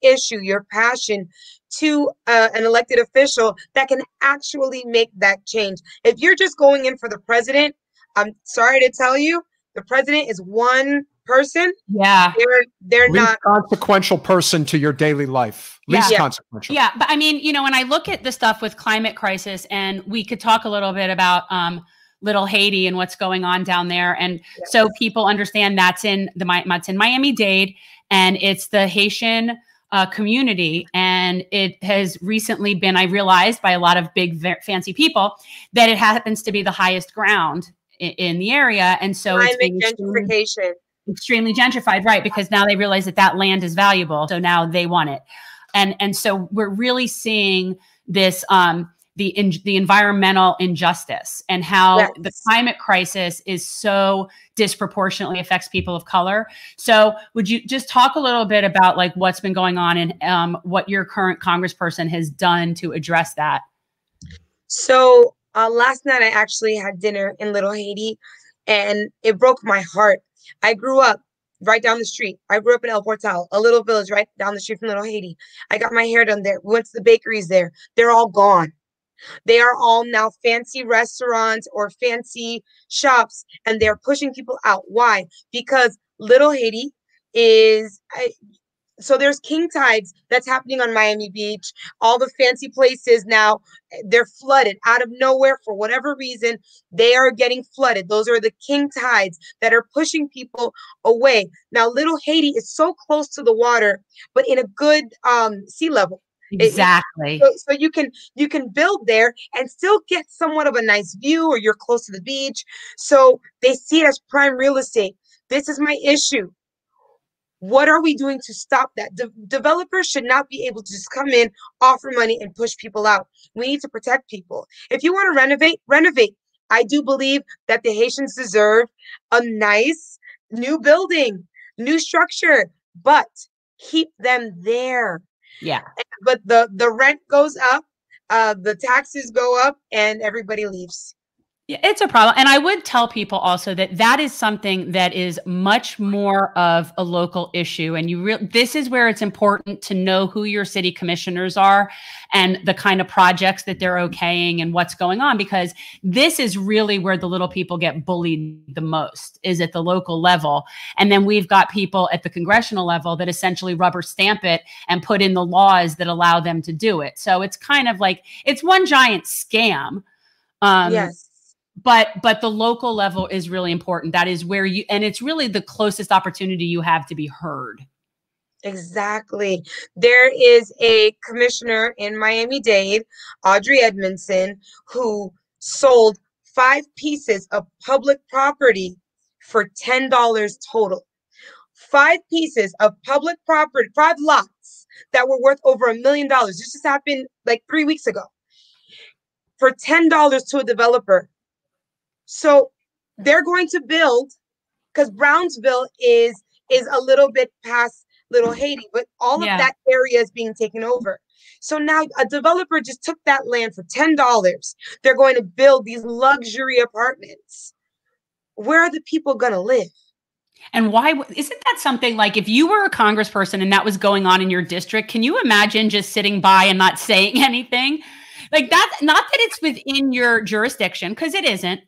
[SPEAKER 5] issue, your passion, to an elected official that can actually make that change. If you're just going in for the president, I'm sorry to tell you, the president is one person.
[SPEAKER 1] Yeah.
[SPEAKER 5] They're not
[SPEAKER 2] consequential person to your daily life. Least consequential.
[SPEAKER 1] Yeah. But I mean, you know, when I look at the stuff with climate crisis, and we could talk a little bit about Little Haiti and what's going on down there. And so people understand that's in Miami-Dade, and it's the Haitian community. And it has recently been, I realized by a lot of big, fancy people, that it happens to be the highest ground in the area. And so it's being extremely gentrified, right? Because now they realize that land is valuable. So now they want it. And so we're really seeing this, the environmental injustice, and how the climate crisis is so disproportionately affects people of color. So would you just talk a little bit about like what's been going on, and what your current congressperson has done to address that?
[SPEAKER 5] So last night I actually had dinner in Little Haiti, and it broke my heart. I grew up right down the street. I grew up in El Portal, a little village right down the street from Little Haiti. I got my hair done there. We went to the bakeries there. They're all gone. They are all now fancy restaurants or fancy shops, and they're pushing people out. Why? Because Little Haiti is... So there's king tides that's happening on Miami Beach. All the fancy places now, they're flooded out of nowhere for whatever reason. They are getting flooded. Those are the king tides that are pushing people away. Now, Little Haiti is so close to the water, but in a good sea level.
[SPEAKER 1] Exactly.
[SPEAKER 5] So you can build there and still get somewhat of a nice view, or you're close to the beach. So they see it as prime real estate. This is my issue. What are we doing to stop that? Developers should not be able to just come in, offer money, and push people out. We need to protect people. If you want to renovate, renovate. I do believe that the Haitians deserve a nice new building, new structure, but keep them there.
[SPEAKER 1] Yeah.
[SPEAKER 5] But the rent goes up, the taxes go up, and everybody leaves.
[SPEAKER 1] Yeah, it's a problem. And I would tell people also that that is something that is much more of a local issue. And this is where it's important to know who your city commissioners are and the kind of projects that they're okaying and what's going on, because this is really where the little people get bullied the most, is at the local level. And then we've got people at the congressional level that essentially rubber stamp it and put in the laws that allow them to do it. So it's kind of like, it's one giant scam.
[SPEAKER 5] Yes.
[SPEAKER 1] But the local level is really important. That is where and it's really the closest opportunity you have to be heard.
[SPEAKER 5] Exactly. There is a commissioner in Miami-Dade, Audrey Edmondson, who sold 5 pieces of public property for $10 total. 5 pieces of public property, 5 lots that were worth over $1 million. This just happened like 3 weeks ago, for $10 to a developer. So they're going to build, because Brownsville is a little bit past Little Haiti, but all of that area is being taken over. So now a developer just took that land for $10. They're going to build these luxury apartments. Where are the people going to live?
[SPEAKER 1] And why isn't that something like, if you were a congressperson and that was going on in your district, can you imagine just sitting by and not saying anything? Like that, not that it's within your jurisdiction, because it isn't.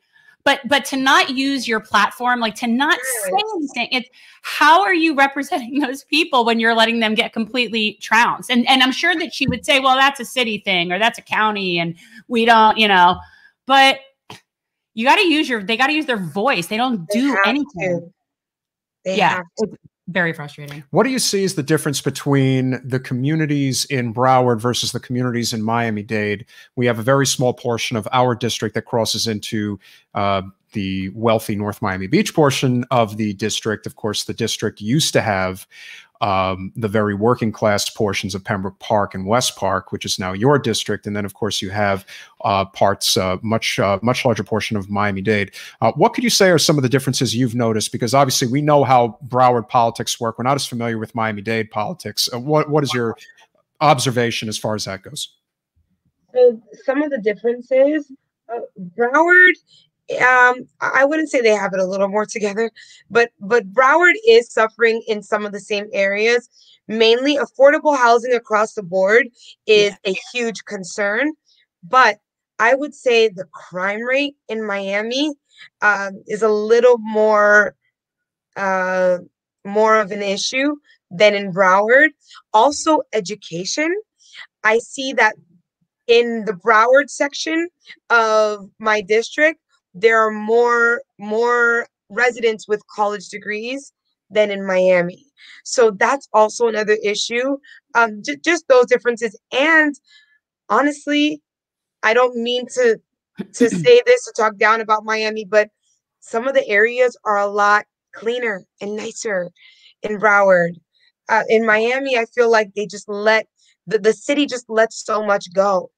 [SPEAKER 1] But to not use your platform, like to not say anything, it's how are you representing those people when you're letting them get completely trounced? And I'm sure that she would say, well, that's a city thing, or that's a county, and we don't, but you got to they got to use their voice. They don't do anything. It's very frustrating.
[SPEAKER 2] What do you see as the difference between the communities in Broward versus the communities in Miami-Dade? We have a very small portion of our district that crosses into the wealthy North Miami Beach portion of the district. Of course, the district used to have the very working class portions of Pembroke Park and West Park, which is now your district. And then, of course, you have parts, much larger portion of Miami-Dade. What could you say are some of the differences you've noticed? Because obviously we know how Broward politics work. We're not as familiar with Miami-Dade politics. What is your observation as far as that goes?
[SPEAKER 5] So some of the differences, Broward, I wouldn't say they have it a little more together, but Broward is suffering in some of the same areas. Mainly affordable housing across the board is a huge concern, but I would say the crime rate in Miami is a little more of an issue than in Broward. Also, education. I see that in the Broward section of my district, there are more residents with college degrees than in Miami. So that's also another issue. Just those differences. And honestly, I don't mean to say this or talk down about Miami, but some of the areas are a lot cleaner and nicer in Broward. In Miami, I feel like they just let the city just lets so much go.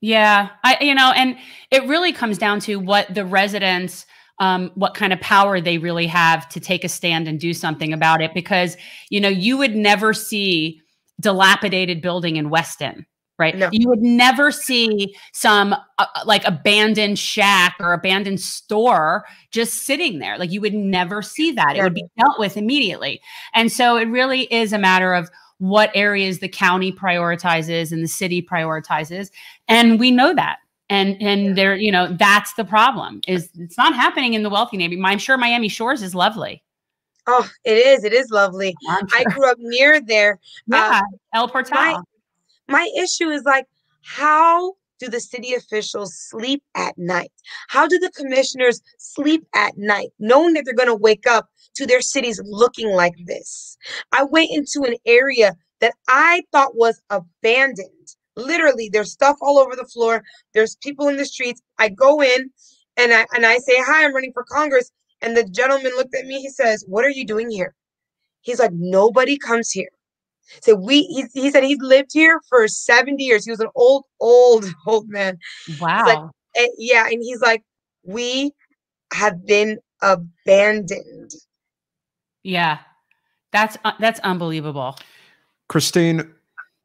[SPEAKER 1] Yeah, and it really comes down to what the residents, what kind of power they really have to take a stand and do something about it. Because, you would never see dilapidated building in Weston, right?
[SPEAKER 5] No.
[SPEAKER 1] You would never see some like abandoned shack or abandoned store just sitting there. Like you would never see that. It would be dealt with immediately. And so it really is a matter of what areas the county prioritizes and the city prioritizes. And we know that. And there, that's the problem, is it's not happening in the wealthy neighborhood. I'm sure Miami Shores is lovely.
[SPEAKER 5] Oh, it is. It is lovely. Sure. I grew up near there.
[SPEAKER 1] Yeah, El Portal.
[SPEAKER 5] My issue is like, how do the city officials sleep at night? How do the commissioners sleep at night, knowing that they're going to wake up to their cities looking like this? I went into an area that I thought was abandoned. Literally, there's stuff all over the floor. There's people in the streets. I go in and I say, hi, I'm running for Congress. And the gentleman looked at me. He says, what are you doing here? He's like, nobody comes here. So he said he's lived here for 70 years. He was an old man.
[SPEAKER 1] Wow.
[SPEAKER 5] Like, yeah. And he's like, we have been abandoned.
[SPEAKER 1] Yeah. That's unbelievable.
[SPEAKER 2] Christine,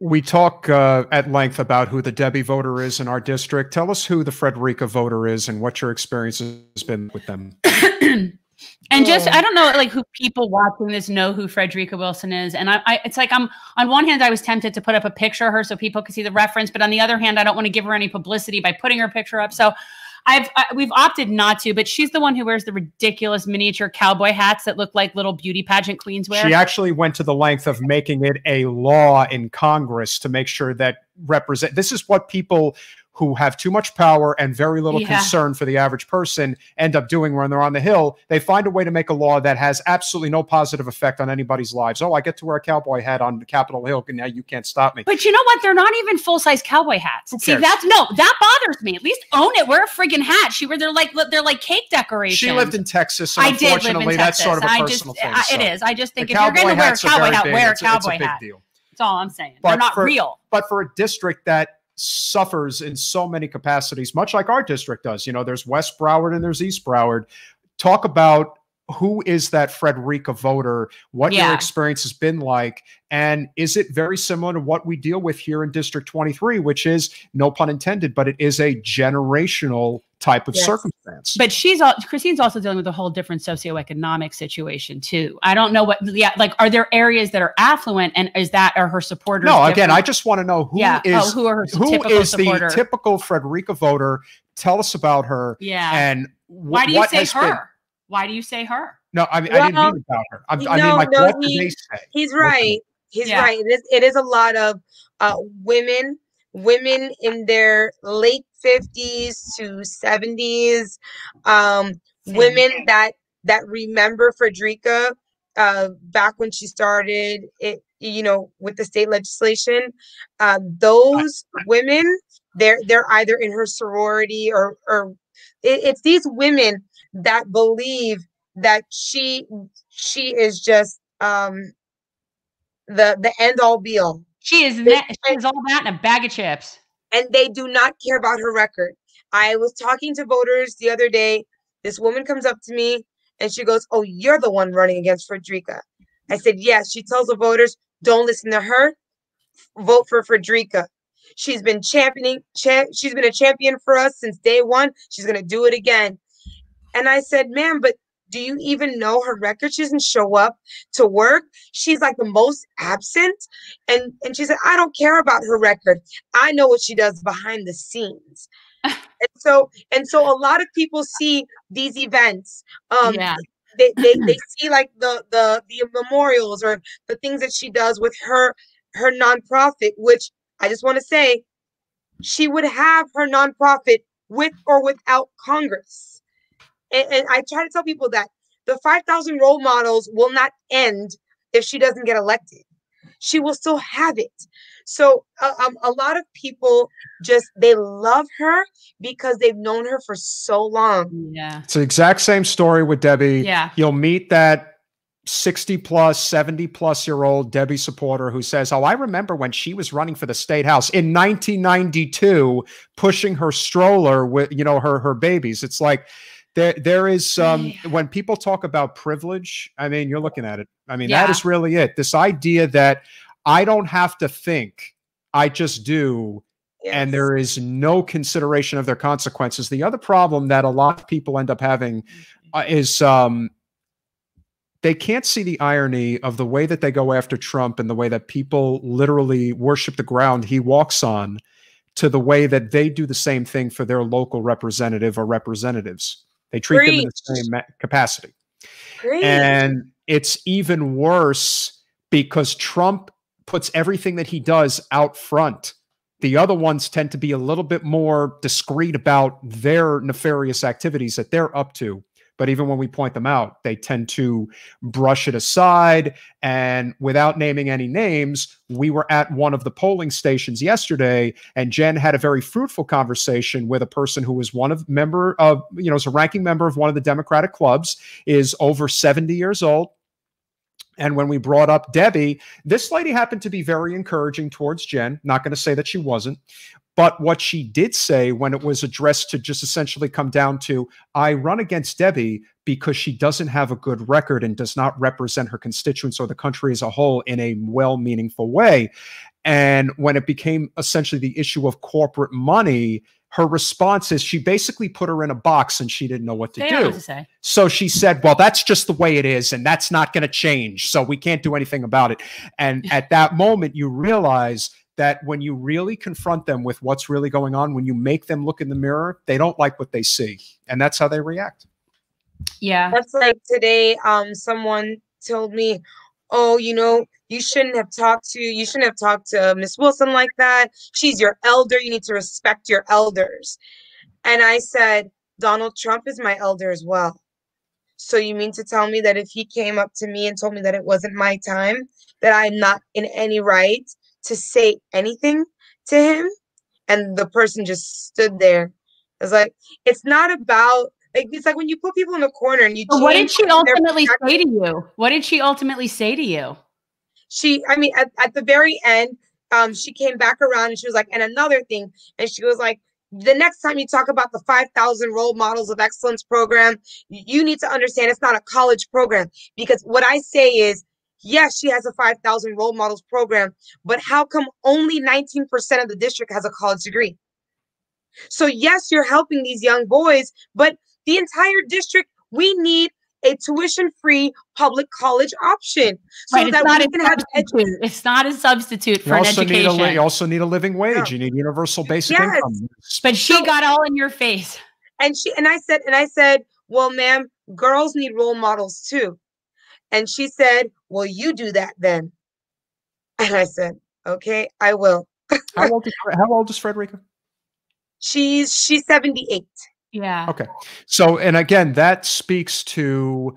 [SPEAKER 2] We talk at length about who the Debbie voter is in our district. Tell us who the Frederica voter is and what your experience has been with them.
[SPEAKER 1] And just, I don't know, like, who people watching this know who Frederica Wilson is. And it's like, on one hand, I was tempted to put up a picture of her so people could see the reference. But on the other hand, I don't want to give her any publicity by putting her picture up. So we've opted not to, but she's the one who wears the ridiculous miniature cowboy hats that look like little beauty pageant queens wear.
[SPEAKER 2] She actually went to the length of making it a law in Congress to make sure that this is what people who have too much power and very little concern for the average person end up doing when they're on the Hill. They find a way to make a law that has absolutely no positive effect on anybody's lives. Oh, I get to wear a cowboy hat on Capitol Hill, and now you can't stop me.
[SPEAKER 1] But you know what? They're not even full-size cowboy hats. See, that bothers me. At least own it. Wear a friggin' hat. They're like cake decorations.
[SPEAKER 2] She lived in Texas, and unfortunately, that's sort of a personal thing.
[SPEAKER 1] It is. I just think if you're going to wear a cowboy hat, wear a cowboy hat. That's all I'm saying. They're not real.
[SPEAKER 2] But for a district that suffers in so many capacities, much like our district does. You know, there's West Broward and there's East Broward. Talk about who is that Frederica voter, what your experience has been like, and is it very similar to what we deal with here in District 23, which is, no pun intended, but it is a generational type of circumstance.
[SPEAKER 1] But Christine's also dealing with a whole different socioeconomic situation too. I don't know what, like, are there areas that are affluent, and are her supporters?
[SPEAKER 2] No, again, I just want to know who are
[SPEAKER 1] the
[SPEAKER 2] typical Frederica voter. Tell us about her.
[SPEAKER 1] Yeah.
[SPEAKER 2] And
[SPEAKER 1] why do you say her? Why do you say her?
[SPEAKER 2] No, I mean, I didn't mean about her. I mean, like, what do they say?
[SPEAKER 5] He's right. He's right. It is a lot of women in their late 50s to 70s, women that remember Frederica back when she started it, you know, with the state legislation. Those women, they're either in her sorority or it's these women that believe that she is just the end all be all.
[SPEAKER 1] She is all that in a bag of chips.
[SPEAKER 5] And they do not care about her record. I was talking to voters the other day. This woman comes up to me and she goes, "Oh, you're the one running against Frederica." I said, "Yes." She tells the voters, "Don't listen to her. Vote for Frederica. She's been she's been a champion for us since day one. She's going to do it again." And I said, "Ma'am, but do you even know her record? She doesn't show up to work. She's like the most absent." And she said, "I don't care about her record. I know what she does behind the scenes." and so a lot of people see these events. They see like the memorials or the things that she does with her nonprofit, which I just want to say, she would have her nonprofit with or without Congress. And I try to tell people that the 5,000 role models will not end if she doesn't get elected. She will still have it. So a lot of people they love her because they've known her for so long.
[SPEAKER 1] Yeah.
[SPEAKER 2] It's the exact same story with Debbie.
[SPEAKER 1] Yeah.
[SPEAKER 2] You'll meet that 60 plus, 70 plus year old Debbie supporter who says, "Oh, I remember when she was running for the state house in 1992, pushing her stroller with, you know, her babies." It's like, there is when people talk about privilege, I mean, you're looking at it. I mean, that is really it. This idea that I don't have to think, I just do, and there is no consideration of their consequences. The other problem that a lot of people end up having is they can't see the irony of the way that they go after Trump and the way that people literally worship the ground he walks on, to the way that they do the same thing for their local representative or representatives. They treat them in the same capacity. And it's even worse because Trump puts everything that he does out front. The other ones tend to be a little bit more discreet about their nefarious activities that they're up to. But even when we point them out, they tend to brush it aside. And without naming any names, we were at one of the polling stations yesterday, and Jen had a very fruitful conversation with a person who was is a ranking member of one of the Democratic clubs, is over 70 years old. And when we brought up Debbie, this lady happened to be very encouraging towards Jen. Not going to say that she wasn't. But what she did say when it was addressed to just essentially come down to, I run against Debbie because she doesn't have a good record and does not represent her constituents or the country as a whole in a well-meaningful way. And when it became essentially the issue of corporate money, her response is she basically put her in a box and she didn't know what to do. So she said, well, that's just the way it is. And that's not going to change. So we can't do anything about it. And at that moment, you realize that when you really confront them with what's really going on, when you make them look in the mirror, they don't like what they see. And that's how they react.
[SPEAKER 1] Yeah.
[SPEAKER 5] That's like today, someone told me, oh, you shouldn't have talked to Miss Wilson like that. She's your elder. You need to respect your elders. And I said, Donald Trump is my elder as well. So you mean to tell me that if he came up to me and told me that it wasn't my time, that I'm not in any right to say anything to him? And the person just stood there. It's like, it's not about, like, it's like when you put people in the corner and you change.
[SPEAKER 1] What did she ultimately say to you? What did she ultimately say to you?
[SPEAKER 5] At the very end, she came back around and she was like, and another thing. And she was like, the next time you talk about the 5,000 Role Models of Excellence program, you need to understand it's not a college program. Because what I say is, yes, she has a 5,000 Role Models program, but how come only 19% of the district has a college degree? So yes, you're helping these young boys, but the entire district, we need a tuition-free public college option so that we can have education.
[SPEAKER 1] It's not a substitute for an education.
[SPEAKER 2] You also need a living wage. Yeah. You need universal basic income.
[SPEAKER 1] But she got all in your face.
[SPEAKER 5] And I said, well, ma'am, girls need role models too. And she said, well, you do that then. And I said, okay, I will.
[SPEAKER 2] How old is Frederica?
[SPEAKER 5] She's 78.
[SPEAKER 1] Yeah.
[SPEAKER 2] Okay. So, and again, that speaks to,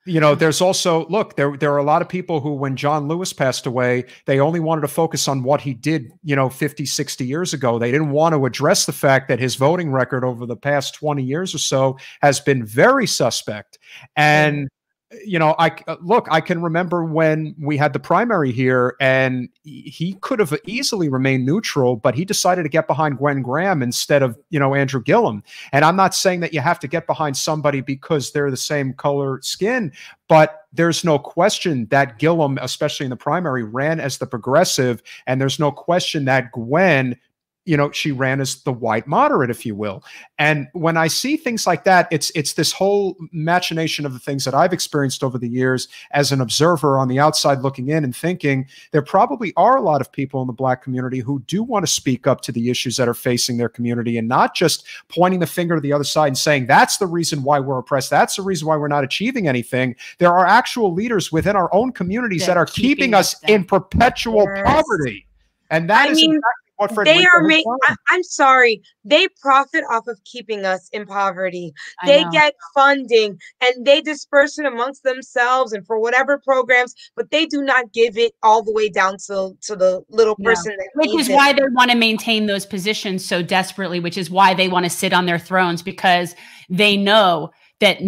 [SPEAKER 2] there's also, look, there are a lot of people who, when John Lewis passed away, they only wanted to focus on what he did, 50, 60 years ago. They didn't want to address the fact that his voting record over the past 20 years or so has been very suspect. And, I can remember when we had the primary here and he could have easily remained neutral, but he decided to get behind Gwen Graham instead of, Andrew Gillum. And I'm not saying that you have to get behind somebody because they're the same color skin, but there's no question that Gillum, especially in the primary, ran as the progressive. And there's no question that Gwen, she ran as the white moderate, if you will. And when I see things like that, it's this whole machination of the things that I've experienced over the years as an observer on the outside looking in and thinking there probably are a lot of people in the Black community who do want to speak up to the issues that are facing their community and not just pointing the finger to the other side and saying, that's the reason why we're oppressed. That's the reason why we're not achieving anything. There are actual leaders within our own communities that are keeping us in perpetual poverty. And that is exactly what
[SPEAKER 5] I'm sorry. They profit off of keeping us in poverty. They get funding and they disperse it amongst themselves and for whatever programs, but they do not give it all the way down to the little person.
[SPEAKER 1] Which is why they want to maintain those positions so desperately, which is why they want to sit on their thrones, because they know that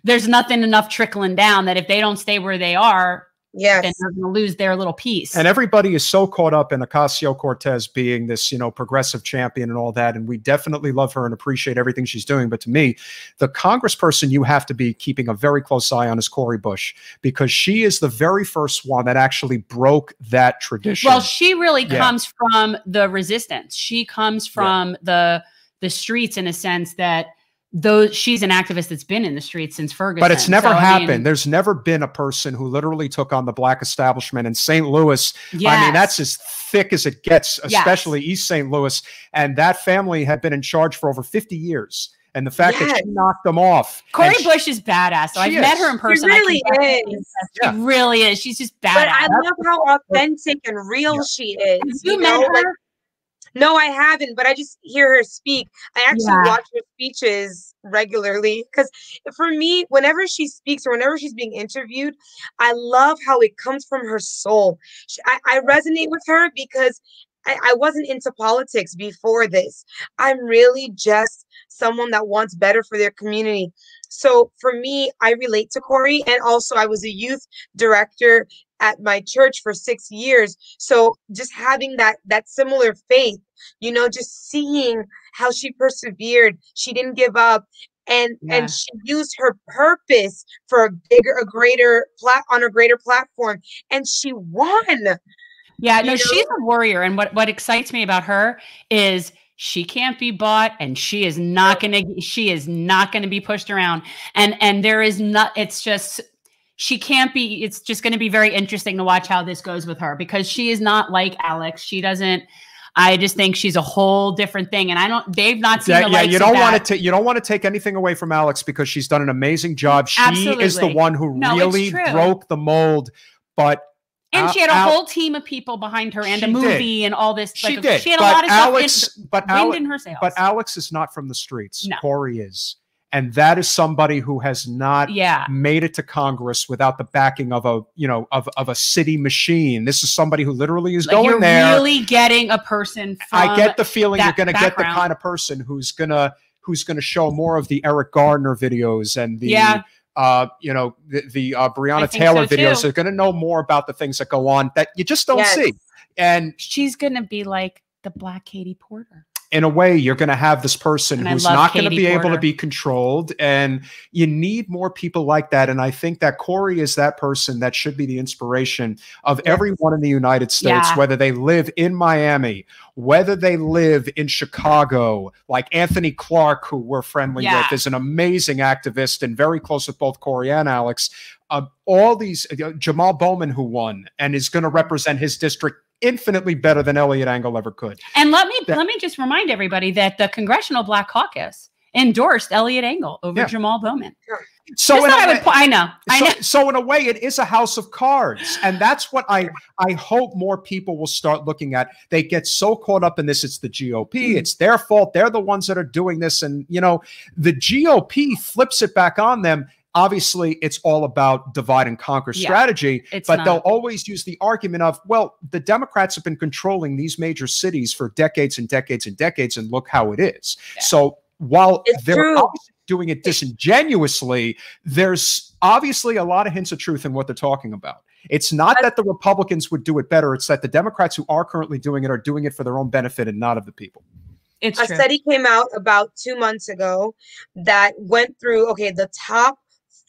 [SPEAKER 1] there's nothing enough trickling down, that if they don't stay where they are, then they're going to lose their little piece.
[SPEAKER 2] And everybody is so caught up in Ocasio-Cortez being this, progressive champion and all that. And we definitely love her and appreciate everything she's doing. But to me, the congressperson you have to be keeping a very close eye on is Cori Bush, because she is the very first one that actually broke that tradition.
[SPEAKER 1] Well, she really comes from the resistance. She comes from the streets, in a sense that she's an activist that's been in the streets since Ferguson.
[SPEAKER 2] But it's never happened. There's never been a person who literally took on the Black establishment in St. Louis. I mean, that's as thick as it gets, especially East St. Louis. And that family had been in charge for over 50 years. And the fact that she knocked them off.
[SPEAKER 1] Cori Bush is badass. So I've met her in person.
[SPEAKER 5] She really is.
[SPEAKER 1] She really is. She's just badass.
[SPEAKER 5] But I love how authentic and real she is.
[SPEAKER 1] Have you met her?
[SPEAKER 5] No, I haven't, but I just hear her speak. I actually watch her speeches regularly because for me, whenever she speaks or whenever she's being interviewed, I love how it comes from her soul. I resonate with her because I wasn't into politics before this. I'm really just someone that wants better for their community. So for me, I relate to Cori. And also I was a youth director at my church for 6 years. So just having that similar faith, just seeing how she persevered, she didn't give up. And she used her purpose for on a greater platform, and she won.
[SPEAKER 1] Yeah, no, she's a warrior. And what excites me about her is she can't be bought, and she is not going to be pushed around. And there is not, it's just, she can't be, it's just going to be very interesting to watch how this goes with her, because she is not like Alex. She doesn't, I just think she's a whole different thing. And they've not seen the likes
[SPEAKER 2] you don't
[SPEAKER 1] of
[SPEAKER 2] want to you don't want to take anything away from Alex, because she's done an amazing job. She
[SPEAKER 1] Absolutely.
[SPEAKER 2] is the one who really broke the mold. But
[SPEAKER 1] she had a whole team of people behind her, and a movie and all this.
[SPEAKER 2] She did.
[SPEAKER 1] She had a lot of stuff
[SPEAKER 2] wind
[SPEAKER 1] in her sails.
[SPEAKER 2] But Alex is not from the streets.
[SPEAKER 1] No.
[SPEAKER 2] Corey is. And that is somebody who has not made it to Congress without the backing of a city machine. This is somebody who literally is going there.
[SPEAKER 1] You're really getting a person from
[SPEAKER 2] I get the feeling you're going to get the
[SPEAKER 1] background.
[SPEAKER 2] kind of person who's going to show more of the Eric Gardner videos and the Breonna Taylor videos. They're going to know more about the things that go on that you just don't see. And
[SPEAKER 1] she's going to be like the Black Katie Porter.
[SPEAKER 2] In a way, you're going to have this person who's not going to be able to be controlled, and you need more people like that. And I think that Corey is that person that should be the inspiration of everyone in the United States, whether they live in Miami, whether they live in Chicago, like Anthony Clark, who we're friendly with, is an amazing activist and very close with both Corey and Alex. All these, Jamal Bowman, who won and is going to represent his district infinitely better than Elliot Engel ever could.
[SPEAKER 1] And let me just remind everybody that the Congressional Black Caucus endorsed Elliot Engel over Jamal Bowman.
[SPEAKER 2] So
[SPEAKER 1] I know.
[SPEAKER 2] So in a way, it is a house of cards, and that's what I hope more people will start looking at. They get so caught up in this. It's the GOP. It's their fault. They're the ones that are doing this, and the GOP flips it back on them. Obviously, it's all about divide and conquer strategy, but they'll always use the argument of, well, the Democrats have been controlling these major cities for decades and decades and decades, and look how it is. Yeah. So while they're obviously doing it disingenuously, there's obviously a lot of hints of truth in what they're talking about. It's not that the Republicans would do it better. It's that the Democrats who are currently doing it are doing it for their own benefit and not of the people.
[SPEAKER 5] A study came out about 2 months ago that went through, the top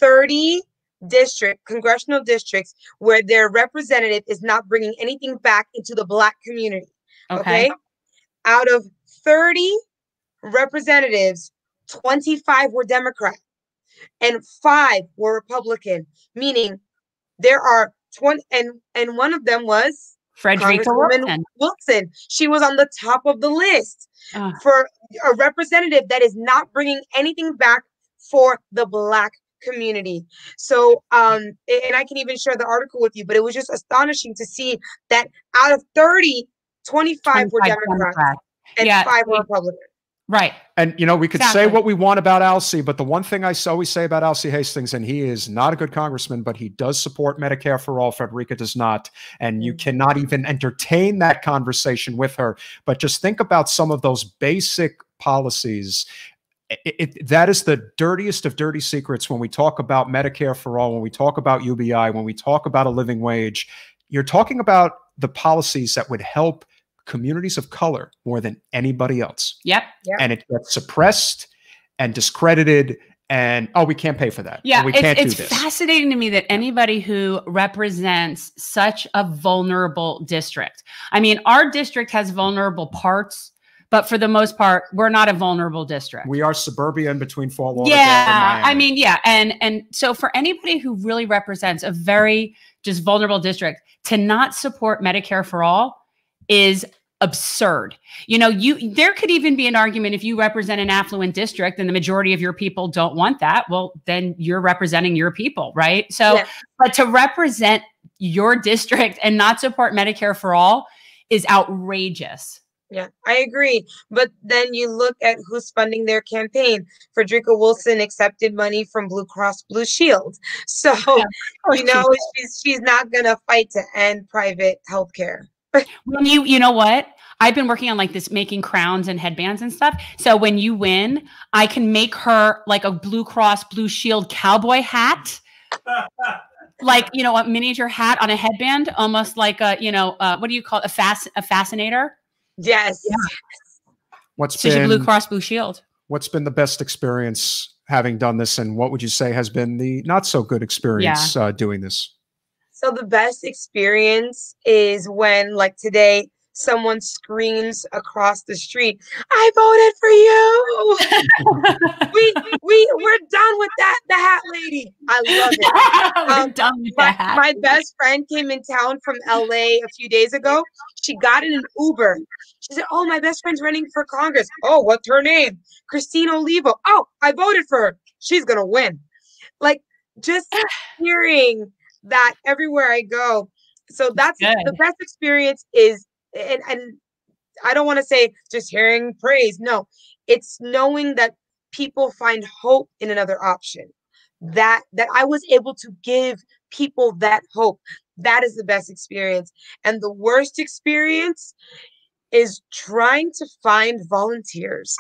[SPEAKER 5] 30 congressional districts where their representative is not bringing anything back into the Black community. Okay. Out of 30 representatives, 25 were Democrat and 5 were Republican, meaning there are 20, and one of them was
[SPEAKER 1] Frederica
[SPEAKER 5] Wilson. She was on the top of the list for a representative that is not bringing anything back for the Black community. So and I can even share the article with you, but it was just astonishing to see that out of 30, 25 were Democrats and 5 were Republicans.
[SPEAKER 1] Right.
[SPEAKER 2] And we could say what we want about Alcee, but the one thing I always say about Alcee Hastings, and he is not a good congressman, but he does support Medicare for all. Frederica does not. And you cannot even entertain that conversation with her. But just think about some of those basic policies. That is the dirtiest of dirty secrets when we talk about Medicare for all, when we talk about UBI, when we talk about a living wage. You're talking about the policies that would help communities of color more than anybody else.
[SPEAKER 1] Yep.
[SPEAKER 2] And it gets suppressed and discredited, and we can't pay for that.
[SPEAKER 1] Yeah,
[SPEAKER 2] we can't do
[SPEAKER 1] this.
[SPEAKER 2] It's
[SPEAKER 1] fascinating to me that anybody who represents such a vulnerable district. I mean, our district has vulnerable parts, but for the most part, we're not a vulnerable district.
[SPEAKER 2] We are suburbia in between Fort Lauderdale and Miami.
[SPEAKER 1] And so for anybody who really represents a very just vulnerable district, to not support Medicare for all is absurd. There could even be an argument if you represent an affluent district and the majority of your people don't want that, well, then you're representing your people, right? So, but to represent your district and not support Medicare for all is outrageous.
[SPEAKER 5] Yeah, I agree. But then you look at who's funding their campaign. Frederica Wilson accepted money from Blue Cross Blue Shield. So, she's not going to fight to end private health care.
[SPEAKER 1] When you know what? I've been working on making crowns and headbands and stuff. So when you win, I can make her like a Blue Cross Blue Shield cowboy hat. A miniature hat on a headband, almost like a, what do you call it? A fascinator?
[SPEAKER 5] Yes.
[SPEAKER 1] Yeah. Blue Cross Blue Shield.
[SPEAKER 2] What's been the best experience having done this, and what would you say has been the not so good experience doing this?
[SPEAKER 5] So the best experience is when, like today, someone screams across the street, "I voted for you." We're done with that. The hat lady. I love it.
[SPEAKER 1] We're done with that.
[SPEAKER 5] My best friend came in town from LA a few days ago. She got in an Uber. She said, "Oh, my best friend's running for Congress." "Oh, what's her name?" "Christine Olivo." "Oh, I voted for her. She's gonna win." Like, just hearing that everywhere I go. So that's the best experience is, and I don't want to say just hearing praise. No, it's knowing that people find hope in another option. That I was able to give people that hope. That is the best experience. And the worst experience is trying to find volunteers.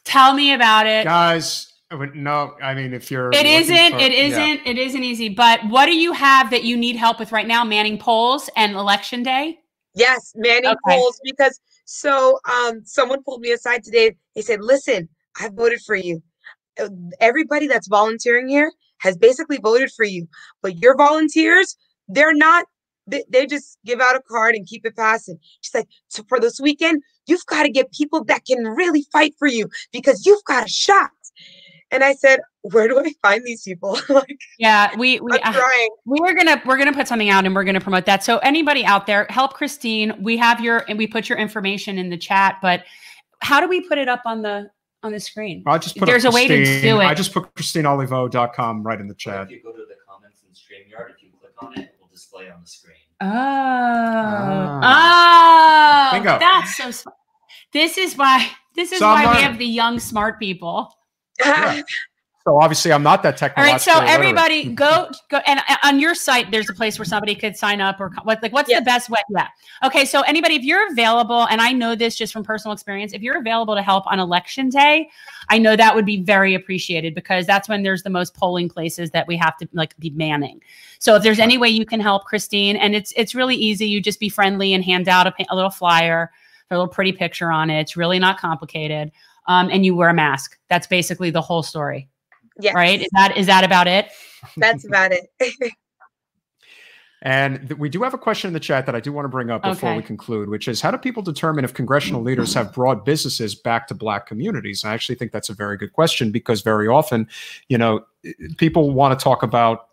[SPEAKER 1] Tell me about it.
[SPEAKER 2] Guys, no, I mean, if you're
[SPEAKER 1] it isn't easy. But what do you have that you need help with right now? Manning polls and election day?
[SPEAKER 5] Yes, Manning polls, because someone pulled me aside today. They said, "Listen, I voted for you. Everybody that's volunteering here has basically voted for you, but your volunteers, they're not, they just give out a card and keep it passing." She's like, "So for this weekend, you've got to get people that can really fight for you because you've got a shot." And I said, "Where do I find these people?" Like,
[SPEAKER 1] yeah, we're gonna put something out and we're gonna promote that. So anybody out there, help Christine. We put your information in the chat, but how do we put it up on the screen?
[SPEAKER 2] I'll just put
[SPEAKER 1] There's a way to do it.
[SPEAKER 2] I just put ChristineOlivo.com right in the chat.
[SPEAKER 6] If you go to the comments in StreamYard, if you click on it, it will display on the screen.
[SPEAKER 1] Bingo. That's so smart. This is why we have the young smart people.
[SPEAKER 2] Yeah. So obviously I'm not that technical.
[SPEAKER 1] All right, so everybody go and on your site there's a place where somebody could sign up or what's the best way? Yeah. Okay, so anybody, if you're available, and I know this just from personal experience, if you're available to help on election day, I know that would be very appreciated because that's when there's the most polling places that we have to be manning. So if there's any way you can help Christine, and it's really easy, you just be friendly and hand out a little flyer, a little pretty picture on it. It's really not complicated. And you wear a mask. That's basically the whole story.
[SPEAKER 5] Yeah.
[SPEAKER 1] Right? Is that about it?
[SPEAKER 5] That's about it.
[SPEAKER 2] And we do have a question in the chat that I do want to bring up before we conclude, which is, how do people determine if congressional leaders have brought businesses back to Black communities? I actually think that's a very good question because very often, people want to talk about,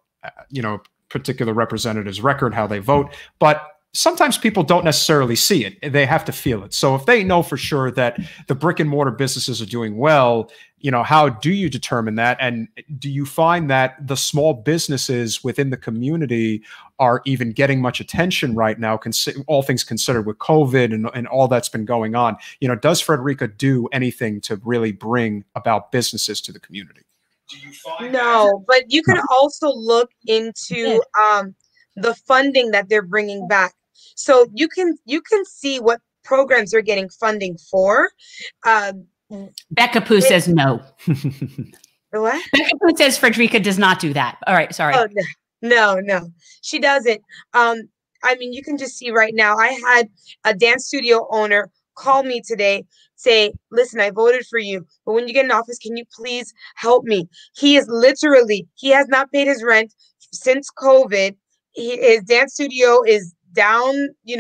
[SPEAKER 2] particular representatives' record, how they vote, but sometimes people don't necessarily see it. They have to feel it. So if they know for sure that the brick and mortar businesses are doing well, how do you determine that? And do you find that the small businesses within the community are even getting much attention right now, all things considered with COVID and all that's been going on? Does Frederica do anything to really bring about businesses to the community?
[SPEAKER 6] Do you find
[SPEAKER 5] but you can also look into the funding that they're bringing back. So you can see what programs they're getting funding for.
[SPEAKER 1] Becca Pooh says no.
[SPEAKER 5] What?
[SPEAKER 1] Becca Pooh says Frederica does not do that. All right, sorry.
[SPEAKER 5] Oh, no, she doesn't. You can just see right now. I had a dance studio owner call me today, say, "Listen, I voted for you, but when you get in office, can you please help me?" He has not paid his rent since COVID. His dance studio is down, he's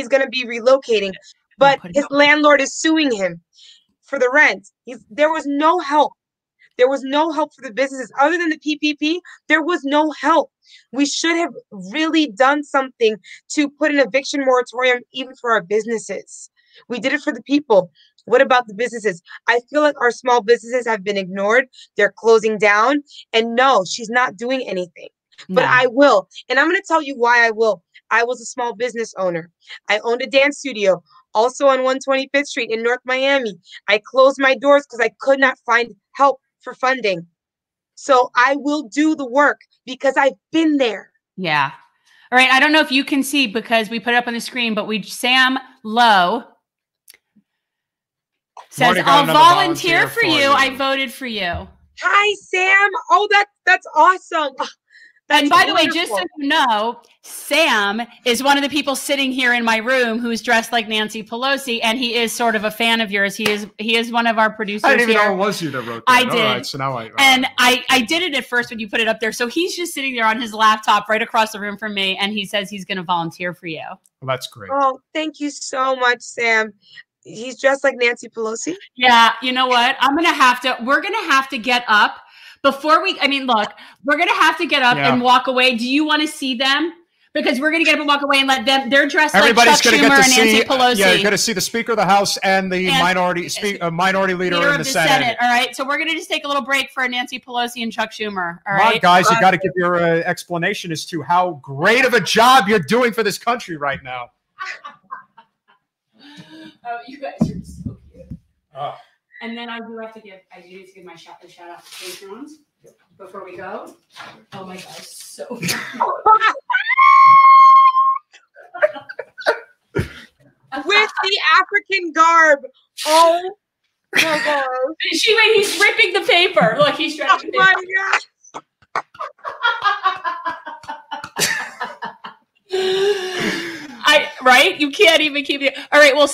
[SPEAKER 5] going to be relocating, but his landlord is suing him for the rent. There was no help. There was no help for the businesses other than the PPP. There was no help. We should have really done something to put an eviction moratorium even for our businesses. We did it for the people. What about the businesses? I feel like our small businesses have been ignored. They're closing down. And no, she's not doing anything. But I will. And I'm going to tell you why I will. I was a small business owner. I owned a dance studio also on 125th Street in North Miami. I closed my doors because I could not find help for funding. So I will do the work because I've been there.
[SPEAKER 1] Yeah. All right. I don't know if you can see because we put it up on the screen, but Sam Lowe says, "I'll volunteer for you. I voted for you."
[SPEAKER 5] Hi, Sam. Oh, that's awesome. That's
[SPEAKER 1] And by the way, just so
[SPEAKER 5] wonderful.
[SPEAKER 1] you know, Sam is one of the people sitting here in my room who's dressed like Nancy Pelosi, and he is sort of a fan of yours. He is one of our producers
[SPEAKER 2] I didn't even
[SPEAKER 1] here.
[SPEAKER 2] know it was you that wrote that.
[SPEAKER 1] I
[SPEAKER 2] All
[SPEAKER 1] did.
[SPEAKER 2] right, so now
[SPEAKER 1] I did it at first when you put it up there. So he's just sitting there on his laptop right across the room from me, and he says he's going to volunteer for you.
[SPEAKER 2] Well, that's great.
[SPEAKER 5] Oh, thank you so much, Sam. He's dressed like Nancy Pelosi.
[SPEAKER 1] Yeah, you know what? We're going to have to get up before we, look, we're going to have to get up and walk away. Do you want to see them? Because we're going to get up and walk away and let them, they're dressed
[SPEAKER 2] Everybody's
[SPEAKER 1] like Chuck
[SPEAKER 2] going to
[SPEAKER 1] Schumer
[SPEAKER 2] get to
[SPEAKER 1] and
[SPEAKER 2] see,
[SPEAKER 1] Nancy Pelosi.
[SPEAKER 2] yeah, you're going to see the Speaker of the House and the minority leader in the Senate.
[SPEAKER 1] All right, so we're going to just take a little break for Nancy Pelosi and Chuck Schumer. All
[SPEAKER 2] Come on,
[SPEAKER 1] right,
[SPEAKER 2] guys, you got to give your explanation as to how great of a job you're doing for this country right now.
[SPEAKER 1] Oh, you guys are so cute.
[SPEAKER 2] Oh.
[SPEAKER 1] And then I do need to give my shout out to patrons before we go. Oh my gosh, so
[SPEAKER 5] With the African garb. Oh my God.
[SPEAKER 1] he's ripping the paper. Look, he's ripping the
[SPEAKER 5] Oh
[SPEAKER 1] paper.
[SPEAKER 5] my God.
[SPEAKER 1] Right? You can't even keep it. All right. Well,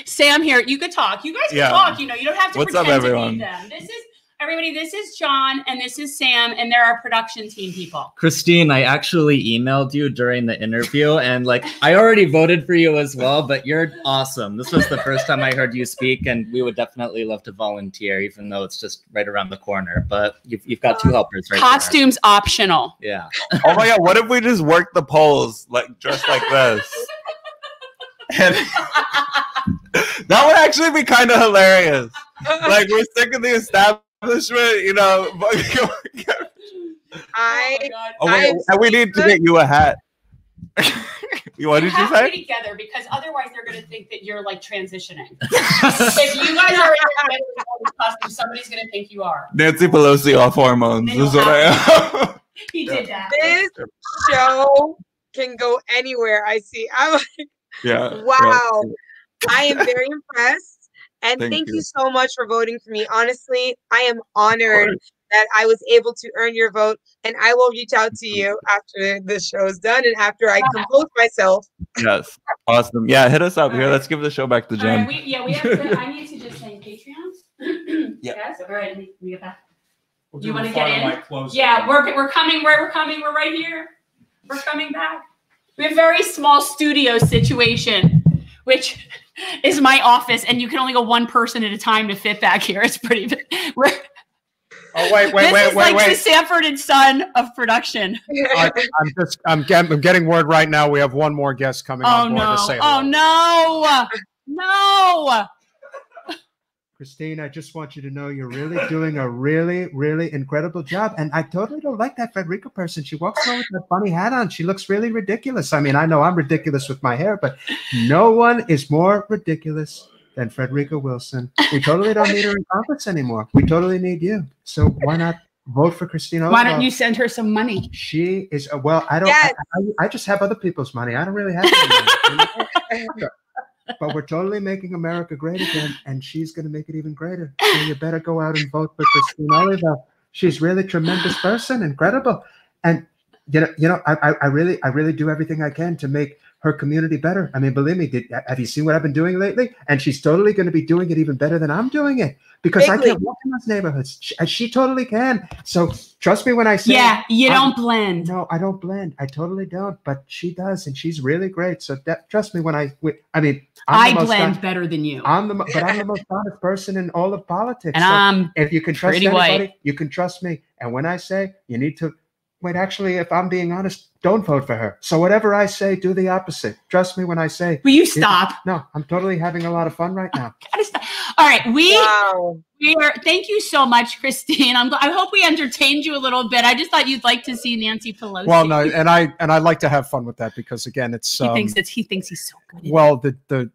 [SPEAKER 1] Sam here, you could talk. You guys can talk. You don't have to
[SPEAKER 7] What's
[SPEAKER 1] pretend
[SPEAKER 7] up, everyone?
[SPEAKER 1] to be them. This is John, and this is Sam, and they're our production team people.
[SPEAKER 8] Christine, I actually emailed you during the interview, and I already voted for you as well, but you're awesome. This was the first time I heard you speak, and we would definitely love to volunteer, even though it's just right around the corner. But you've got two helpers right
[SPEAKER 1] Costumes optional.
[SPEAKER 8] there. Yeah.
[SPEAKER 7] Oh my God, what if we just work the polls dressed like this? And that would actually be kind of hilarious. We're sick of the establishment, and we need to get you a hat. What did you
[SPEAKER 1] have to
[SPEAKER 7] say?
[SPEAKER 1] be together because otherwise they're going to think that you're transitioning. If you guys are in the costume, somebody's going to think you are.
[SPEAKER 7] Nancy Pelosi off hormones is what I am.
[SPEAKER 1] He did that.
[SPEAKER 5] This show can go anywhere. I see. I'm like,
[SPEAKER 7] Yeah.
[SPEAKER 5] wow. I am very impressed. And
[SPEAKER 7] Thank
[SPEAKER 5] thank
[SPEAKER 7] you.
[SPEAKER 5] you so much for voting for me. Honestly, I am honored that I was able to earn your vote. And I will reach out to you after the show is done and after I compose myself.
[SPEAKER 7] Yes. Awesome. Yeah, hit us up here. Let's give the show back to
[SPEAKER 1] All
[SPEAKER 7] Jen.
[SPEAKER 1] right, we have to, I need to just thank Patreons.
[SPEAKER 7] Yeah.
[SPEAKER 1] Yes. All right. Let me get back.
[SPEAKER 2] We'll
[SPEAKER 1] You
[SPEAKER 2] do
[SPEAKER 1] wanna
[SPEAKER 2] the
[SPEAKER 1] get
[SPEAKER 2] final
[SPEAKER 1] in?
[SPEAKER 2] mic closing.
[SPEAKER 1] Yeah, we're coming. We're coming. We're right here. We're coming back. We have a very small studio situation, which is my office, and you can only go one person at a time to fit back here. It's pretty.
[SPEAKER 2] Oh wait,
[SPEAKER 1] This is the Sanford and Son of production.
[SPEAKER 2] I'm getting word right now. We have one more guest coming on board to say hello.
[SPEAKER 1] No.
[SPEAKER 3] Christine, I just want you to know you're really doing a really, really incredible job. And I totally don't like that Frederica person. She walks around with that funny hat on. She looks really ridiculous. I mean, I know I'm ridiculous with my hair, but no one is more ridiculous than Frederica Wilson. We totally don't need her in Congress anymore. We totally need you. So why not vote for Christine Oliver?
[SPEAKER 1] Why don't you send her some money?
[SPEAKER 3] She is, well, I don't,
[SPEAKER 5] Yes.
[SPEAKER 3] I just have other people's money. I don't really have any money. But we're totally making America great again, and she's going to make it even greater. So you better go out and vote for Christine Oliver. She's really a tremendous person, incredible. And I really do everything I can to make her community better. I mean, believe me, have you seen what I've been doing lately? And she's totally going to be doing it even better than I'm doing it because I can't walk in those neighborhoods. She totally can. So trust me when I say,
[SPEAKER 1] yeah, you don't blend.
[SPEAKER 3] No, I don't blend. I totally don't. But she does, and she's really great. So trust me when I blend
[SPEAKER 1] better than you.
[SPEAKER 3] I'm the most honest person in all of politics.
[SPEAKER 1] And
[SPEAKER 3] so
[SPEAKER 1] I'm
[SPEAKER 3] if you can trust
[SPEAKER 1] pretty
[SPEAKER 3] anybody,
[SPEAKER 1] white.
[SPEAKER 3] you can trust me. And when I say you need to wait, actually, if I'm being honest, don't vote for her. So whatever I say, do the opposite. Trust me when I say.
[SPEAKER 1] Will you stop?
[SPEAKER 3] No, I'm totally having a lot of fun right now.
[SPEAKER 1] All right, we are. Thank you so much, Christine. I hope we entertained you a little bit. I just thought you'd like to see Nancy Pelosi.
[SPEAKER 2] Well, no, and I like to have fun with that because again, it's
[SPEAKER 1] he thinks he's so good.
[SPEAKER 2] Well, the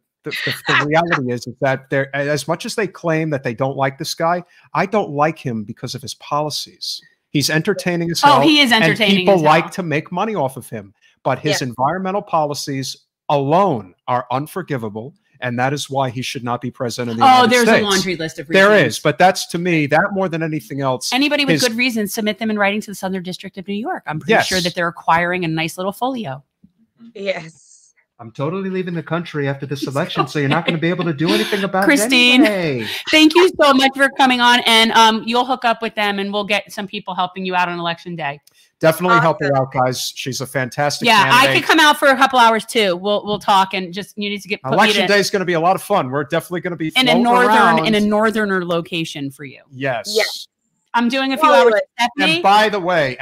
[SPEAKER 2] reality is that they're, as much as they claim that they don't like this guy, I don't like him because of his policies. He's entertaining as hell.
[SPEAKER 1] Oh, he is entertaining.
[SPEAKER 2] And people
[SPEAKER 1] as
[SPEAKER 2] like
[SPEAKER 1] hell.
[SPEAKER 2] to make money off of him, but his environmental policies alone are unforgivable. and that is why he should not be president of the United States.
[SPEAKER 1] There's a laundry list of reasons.
[SPEAKER 2] There is, but that's, to me, that more than anything else.
[SPEAKER 1] Anybody with good reasons, submit them in writing to the Southern District of New York. I'm pretty sure that they're acquiring a nice little folio.
[SPEAKER 5] Yes.
[SPEAKER 3] I'm totally leaving the country after this election, so you're not going to be able to do anything about
[SPEAKER 1] Christine,
[SPEAKER 3] it anyway.
[SPEAKER 1] Thank you so much for coming on, and you'll hook up with them, and we'll get some people helping you out on election day.
[SPEAKER 2] Definitely help her out, guys. She's a fantastic candidate.
[SPEAKER 1] I could come out for a couple hours too. We'll talk, and just you need to get
[SPEAKER 2] election day is going to be a lot of fun. We're definitely going to be
[SPEAKER 1] in a northerner location for you.
[SPEAKER 2] Yes.
[SPEAKER 1] I'm doing a few hours.
[SPEAKER 2] And by the way,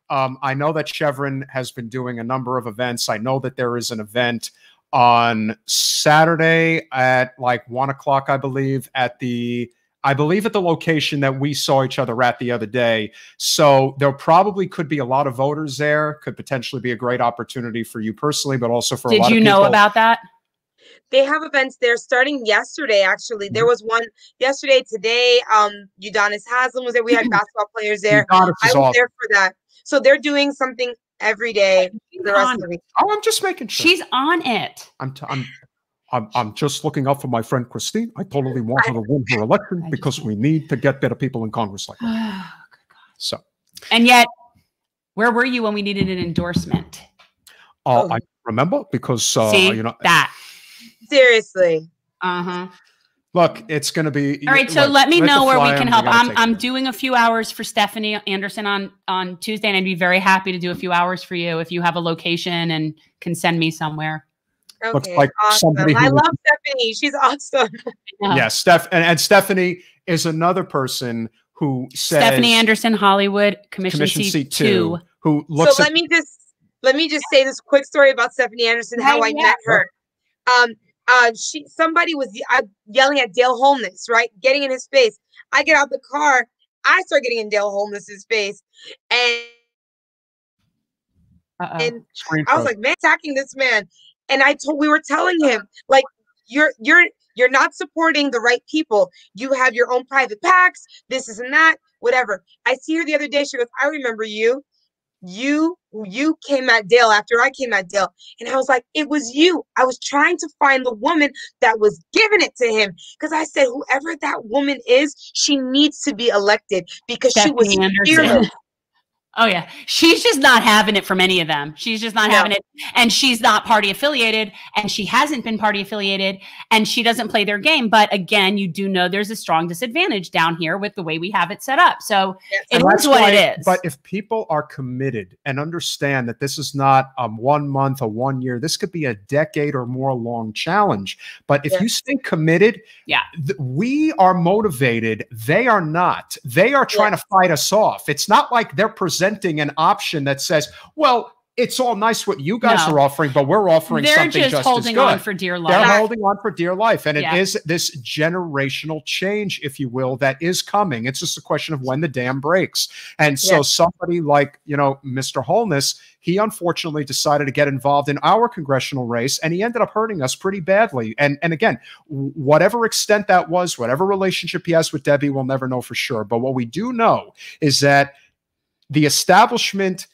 [SPEAKER 2] I know that Chevron has been doing a number of events. I know that there is an event on Saturday at like 1 o'clock, I believe, at the location that we saw each other at the other day. So there probably could be a lot of voters there. Could potentially be a great opportunity for you personally, but also for a lot of people.
[SPEAKER 1] Did you know about that?
[SPEAKER 5] They have events there starting yesterday, actually. There was one yesterday, today. Udonis Haslem was there. We had basketball players there. I was there for that. So they're doing something every day the rest of the week.
[SPEAKER 2] Oh, I'm just making sure.
[SPEAKER 1] She's on it.
[SPEAKER 2] I'm just looking out for my friend Christine. I totally want her to win her election because we need to get better people in Congress like that. So,
[SPEAKER 1] and yet, where were you when we needed an endorsement?
[SPEAKER 2] I remember because
[SPEAKER 1] see, that
[SPEAKER 5] seriously.
[SPEAKER 2] Look, it's going to be
[SPEAKER 1] all right. So let me know where we can help. I'm doing a few hours for Stephanie Anderson on Tuesday, and I'd be very happy to do a few hours for you if you have a location and can send me somewhere.
[SPEAKER 5] Okay, like awesome. I love Stephanie. She's awesome.
[SPEAKER 2] Yes, and Stephanie is another person who says
[SPEAKER 1] Stephanie Anderson, Hollywood Commission C2,
[SPEAKER 2] who looks.
[SPEAKER 5] So let me just say this quick story about Stephanie Anderson. How I met her. Somebody was yelling at Dale Holness, right? Getting in his face. I get out the car. I start getting in Dale Holness's face, and I was like, man, attacking this man. And we were telling him, like, you're not supporting the right people. You have your own private PACs, this is and that, whatever. I see her the other day. She goes, I remember you. You came at Dale after I came at Dale. And I was like, it was you. I was trying to find the woman that was giving it to him. Because I said, whoever that woman is, she needs to be elected because Stephanie she was fearless.
[SPEAKER 1] Oh, yeah. She's just not having it from any of them. She's just not having it. And she's not party affiliated, and she hasn't been party affiliated, and she doesn't play their game. But again, you do know there's a strong disadvantage down here with the way we have it set up. So it is what it is.
[SPEAKER 2] But if people are committed and understand that this is not 1 month or 1 year, this could be a decade or more long challenge. But if you stay committed, we are motivated. They are not. They are trying to fight us off. It's not like they're presenting an option that says, well, it's all nice what you guys are offering, but we're offering something just
[SPEAKER 1] holding on for dear life.
[SPEAKER 2] They're holding on for dear life. And it is this generational change, if you will, that is coming. It's just a question of when the dam breaks. And so somebody like, Mr. Holness, he unfortunately decided to get involved in our congressional race, and he ended up hurting us pretty badly. And again, whatever extent that was, whatever relationship he has with Debbie, we'll never know for sure. But what we do know is that the establishment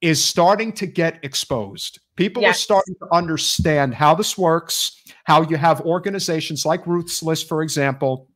[SPEAKER 2] is starting to get exposed. People are starting to understand how this works, how you have organizations like Ruth's List, for example,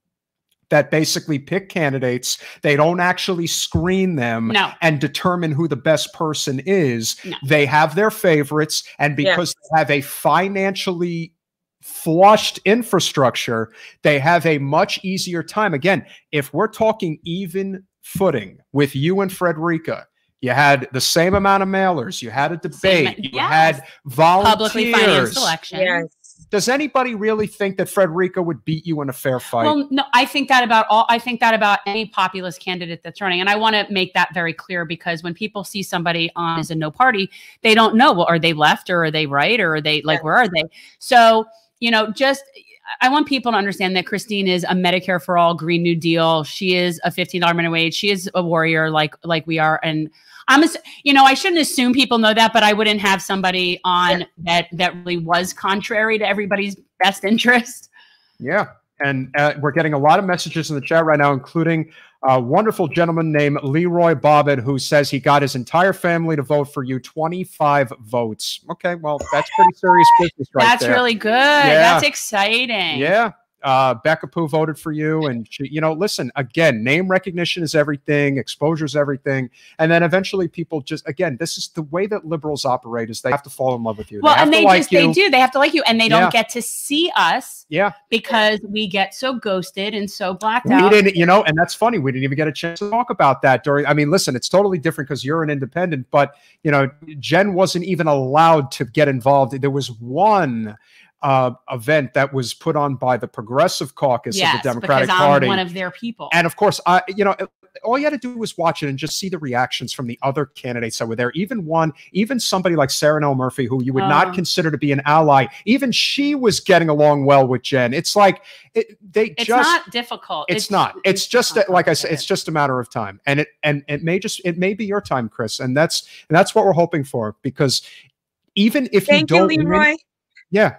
[SPEAKER 2] that basically pick candidates. They don't actually screen them and determine who the best person is. They have their favorites, and because they have a financially flushed infrastructure, they have a much easier time. Again, if we're talking even footing with you and Frederica, you had the same amount of mailers, you had a debate, you had volunteers.
[SPEAKER 1] Publicly financed election.
[SPEAKER 2] Does anybody really think that Frederica would beat you in a fair fight?
[SPEAKER 1] Well, no, I think that about any populist candidate that's running. And I want to make that very clear, because when people see somebody on as a no party, they don't know, well, are they left or are they right? Or are they like, where are they? So, I want people to understand that Christine is a Medicare for all, Green New Deal. She is a $15 minimum wage. She is a warrior like we are. And I shouldn't assume people know that, but I wouldn't have somebody on that really was contrary to everybody's best interest.
[SPEAKER 2] Yeah. And we're getting a lot of messages in the chat right now, including A wonderful gentleman named Leroy Bobbitt who says he got his entire family to vote for you. 25 votes. Okay, well, that's pretty serious business right
[SPEAKER 1] That's
[SPEAKER 2] there.
[SPEAKER 1] really good.
[SPEAKER 2] Yeah.
[SPEAKER 1] That's exciting.
[SPEAKER 2] Yeah. Becca Pooh voted for you. And, she, you know, listen, again, name recognition is everything. Exposure is everything. And then eventually people just, again, this is the way that liberals operate is they have to fall in love with you.
[SPEAKER 1] Well,
[SPEAKER 2] they have
[SPEAKER 1] and
[SPEAKER 2] to
[SPEAKER 1] they
[SPEAKER 2] like
[SPEAKER 1] just,
[SPEAKER 2] you.
[SPEAKER 1] they do. They have to like you. And they
[SPEAKER 2] Yeah.
[SPEAKER 1] don't get to see us
[SPEAKER 2] Yeah.
[SPEAKER 1] because we get so ghosted and so blacked
[SPEAKER 2] We
[SPEAKER 1] out.
[SPEAKER 2] didn't, you know, and that's funny. We didn't even get a chance to talk about that during. I mean, listen, it's totally different because you're an independent, but you know, Jen wasn't even allowed to get involved. There was one event that was put on by the Progressive Caucus of the Democratic
[SPEAKER 1] because
[SPEAKER 2] Party.
[SPEAKER 1] I'm one of their people.
[SPEAKER 2] And of course, you know, all you had to do was watch it and just see the reactions from the other candidates that were there. Even somebody like Sarah Nell Murphy, who you would not consider to be an ally, even she was getting along well with Jen. It's like it's
[SPEAKER 1] not difficult.
[SPEAKER 2] It's not. It's just that, like I said, it's just a matter of time, and it may be your time, Chris, and that's what we're hoping for. Because even if you don't,
[SPEAKER 5] Leroy.
[SPEAKER 2] Yeah.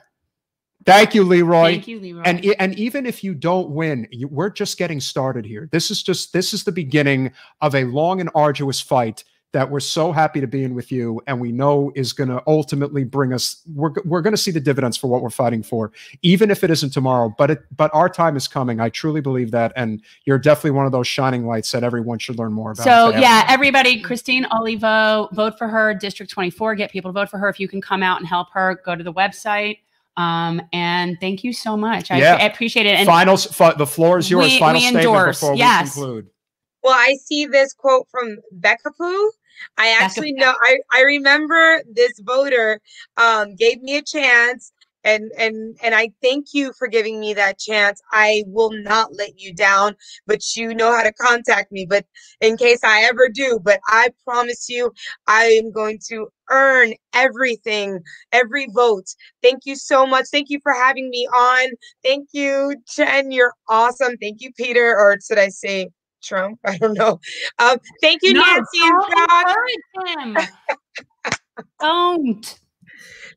[SPEAKER 2] Thank you, Leroy.
[SPEAKER 1] Thank you, Leroy.
[SPEAKER 2] And even if you don't win, we're just getting started here. This is the beginning of a long and arduous fight that we're so happy to be in with you, and we know is going to ultimately bring us. We're going to see the dividends for what we're fighting for, even if it isn't tomorrow. But our time is coming. I truly believe that, and you're definitely one of those shining lights that everyone should learn more about.
[SPEAKER 1] So yeah, everybody, Christine Olivo, vote for her. District 24, get people to vote for her. If you can come out and help her, go to the website. And thank you so much. I appreciate it. And
[SPEAKER 2] the floor is yours. Final statement before we conclude.
[SPEAKER 5] Well, I see this quote from Becca Pooh. I actually know, I remember this voter gave me a chance, and I thank you for giving me that chance. I will not let you down, but you know how to contact me, but in case I ever do. But I promise you, I am going to earn everything, every vote. Thank you so much. Thank you for having me on. Thank you, Jen. You're awesome. Thank you, Peter, or should I say Trump? I don't know. Thank you, Nancy and Josh.
[SPEAKER 1] Don't.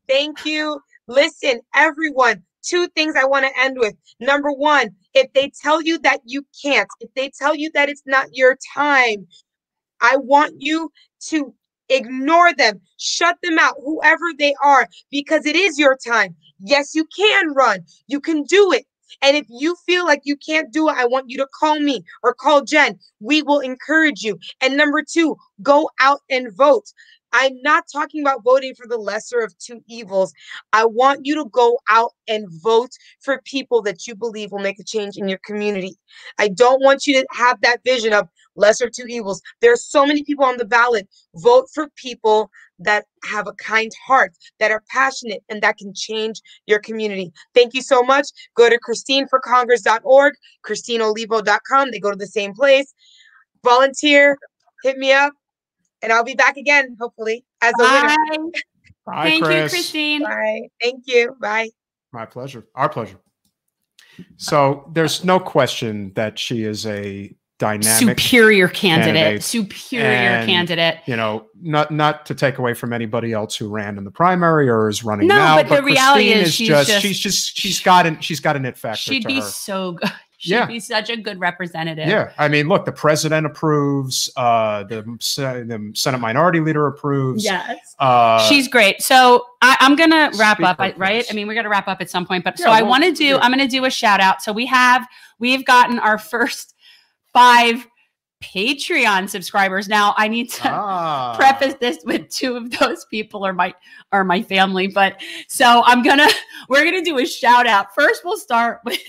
[SPEAKER 5] Thank you. Listen, everyone, 2 things I want to end with. Number 1, if they tell you that you can't, if they tell you that it's not your time, I want you to ignore them, shut them out, whoever they are, because it is your time. Yes, you can run. You can do it. And if you feel like you can't do it, I want you to call me or call Jen. We will encourage you. And number 2, go out and vote. I'm not talking about voting for the lesser of 2 evils. I want you to go out and vote for people that you believe will make a change in your community. I don't want you to have that vision of lesser of 2 evils. There are so many people on the ballot. Vote for people that have a kind heart, that are passionate, and that can change your community. Thank you so much. Go to ChristineForCongress.org, ChristineOlivo.com. They go to the same place. Volunteer, hit me up. And I'll be back again, hopefully, as a winner.
[SPEAKER 2] Bye,
[SPEAKER 1] Thank
[SPEAKER 2] Chris.
[SPEAKER 1] you, Christine.
[SPEAKER 5] Bye. Thank you. Bye.
[SPEAKER 2] My pleasure. Our pleasure. So there's no question that she is a dynamic,
[SPEAKER 1] superior candidate. Superior candidate.
[SPEAKER 2] You know, not to take away from anybody else who ran in the primary or is running
[SPEAKER 1] no,
[SPEAKER 2] now.
[SPEAKER 1] But the reality is
[SPEAKER 2] she's got an it factor.
[SPEAKER 1] She'd be so good. She'd be such a good representative.
[SPEAKER 2] Yeah. I mean, look, the president approves, the Senate Minority Leader approves.
[SPEAKER 1] Yes. She's great. So I'm going to wrap up, right? I mean, we're going to wrap up at some point, but I'm going to do a shout out. So we've gotten our first 5 Patreon subscribers. Now I need to preface this with 2 of those people are my family, but so we're going to do a shout out. First, we'll start with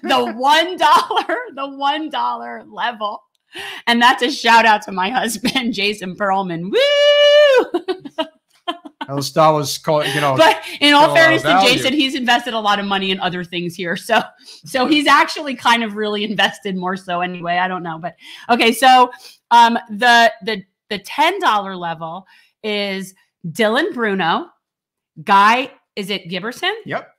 [SPEAKER 1] the $1 level. And that's a shout out to my husband, Jason Perlman. Woo!
[SPEAKER 2] Those dollars,
[SPEAKER 1] But in all fairness to Jason, he's invested a lot of money in other things here. So he's actually kind of really invested more so anyway. I don't know. But okay, so the $10 level is Dylan Bruno, Guy, is it Giberson?
[SPEAKER 2] Yep.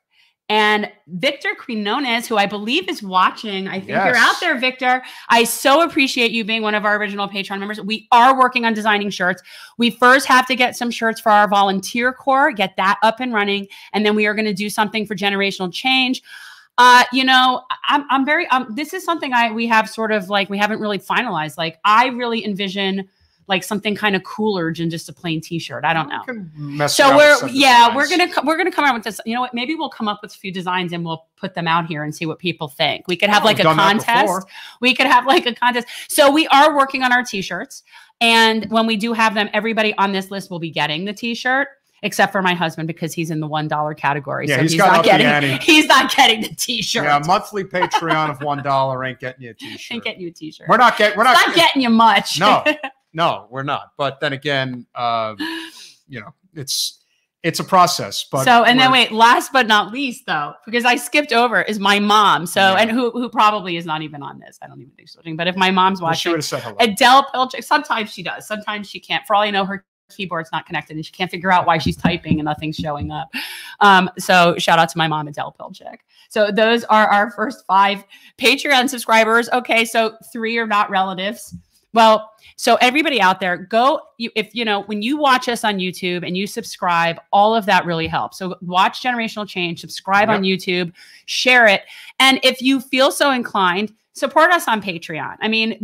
[SPEAKER 1] And Victor Quinones, who I believe is watching. I think you're out there, Victor. I so appreciate you being one of our original Patreon members. We are working on designing shirts. We first have to get some shirts for our volunteer corps, get that up and running. And then we are going to do something for generational change. You know, I'm very this is something we have sort of like we haven't really finalized. Like I really envision like something kind of cooler than just a plain T-shirt. I don't know. So we're gonna come out with this. You know what? Maybe we'll come up with a few designs and we'll put them out here and see what people think. We could have like a contest. We could have like a contest. So we are working on our T-shirts, and when we do have them, everybody on this list will be getting the T-shirt. Except for my husband because he's in the $1 category.
[SPEAKER 2] Yeah,
[SPEAKER 1] so he's not getting the T-shirt.
[SPEAKER 2] Yeah, monthly Patreon of $1 ain't getting you a T-shirt.
[SPEAKER 1] Ain't getting you a T-shirt.
[SPEAKER 2] We're not
[SPEAKER 1] getting you much.
[SPEAKER 2] No, we're not. But then again, you know, it's a process. But
[SPEAKER 1] then wait, last but not least though, because I skipped over is my mom. So and who probably is not even on this. I don't even think so. But if my mom's watching,
[SPEAKER 2] she would have said hello.
[SPEAKER 1] Adele Pilchick. Sometimes she does. Sometimes she can't. For all you know, her keyboard's not connected and she can't figure out why she's typing and nothing's showing up. So shout out to my mom, Adele Pilchick. So those are our first 5 Patreon subscribers. Okay, so 3 are not relatives. Well, so everybody out there, if you know, when you watch us on YouTube and you subscribe, all of that really helps. So watch Generational Change, subscribe on YouTube, share it. And if you feel so inclined, support us on Patreon. I mean,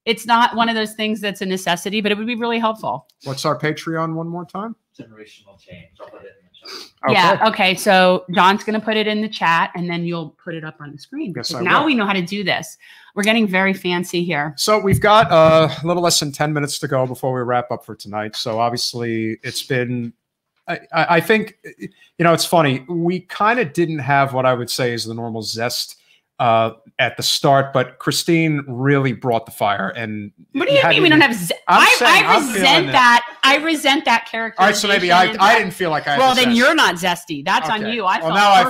[SPEAKER 1] it's not one of those things that's a necessity, but it would be really helpful.
[SPEAKER 2] What's our Patreon one more time?
[SPEAKER 6] Generational Change. I'll put it in the chat.
[SPEAKER 2] Okay.
[SPEAKER 1] Yeah. Okay. So John's going to put it in the chat and then you'll put it up on the screen.
[SPEAKER 2] Yes,
[SPEAKER 1] now we know how to do this. We're getting very fancy here.
[SPEAKER 2] So we've got a little less than 10 minutes to go before we wrap up for tonight. So obviously it's been, I think, you know, it's funny. We kind of didn't have what I would say is the normal zest at the start, but Christine really brought the fire. And
[SPEAKER 1] what do you mean we don't have? I resent that character.
[SPEAKER 2] All right, so maybe I didn't feel like I.
[SPEAKER 1] Well, then you're not zesty. That's on you.
[SPEAKER 2] Now I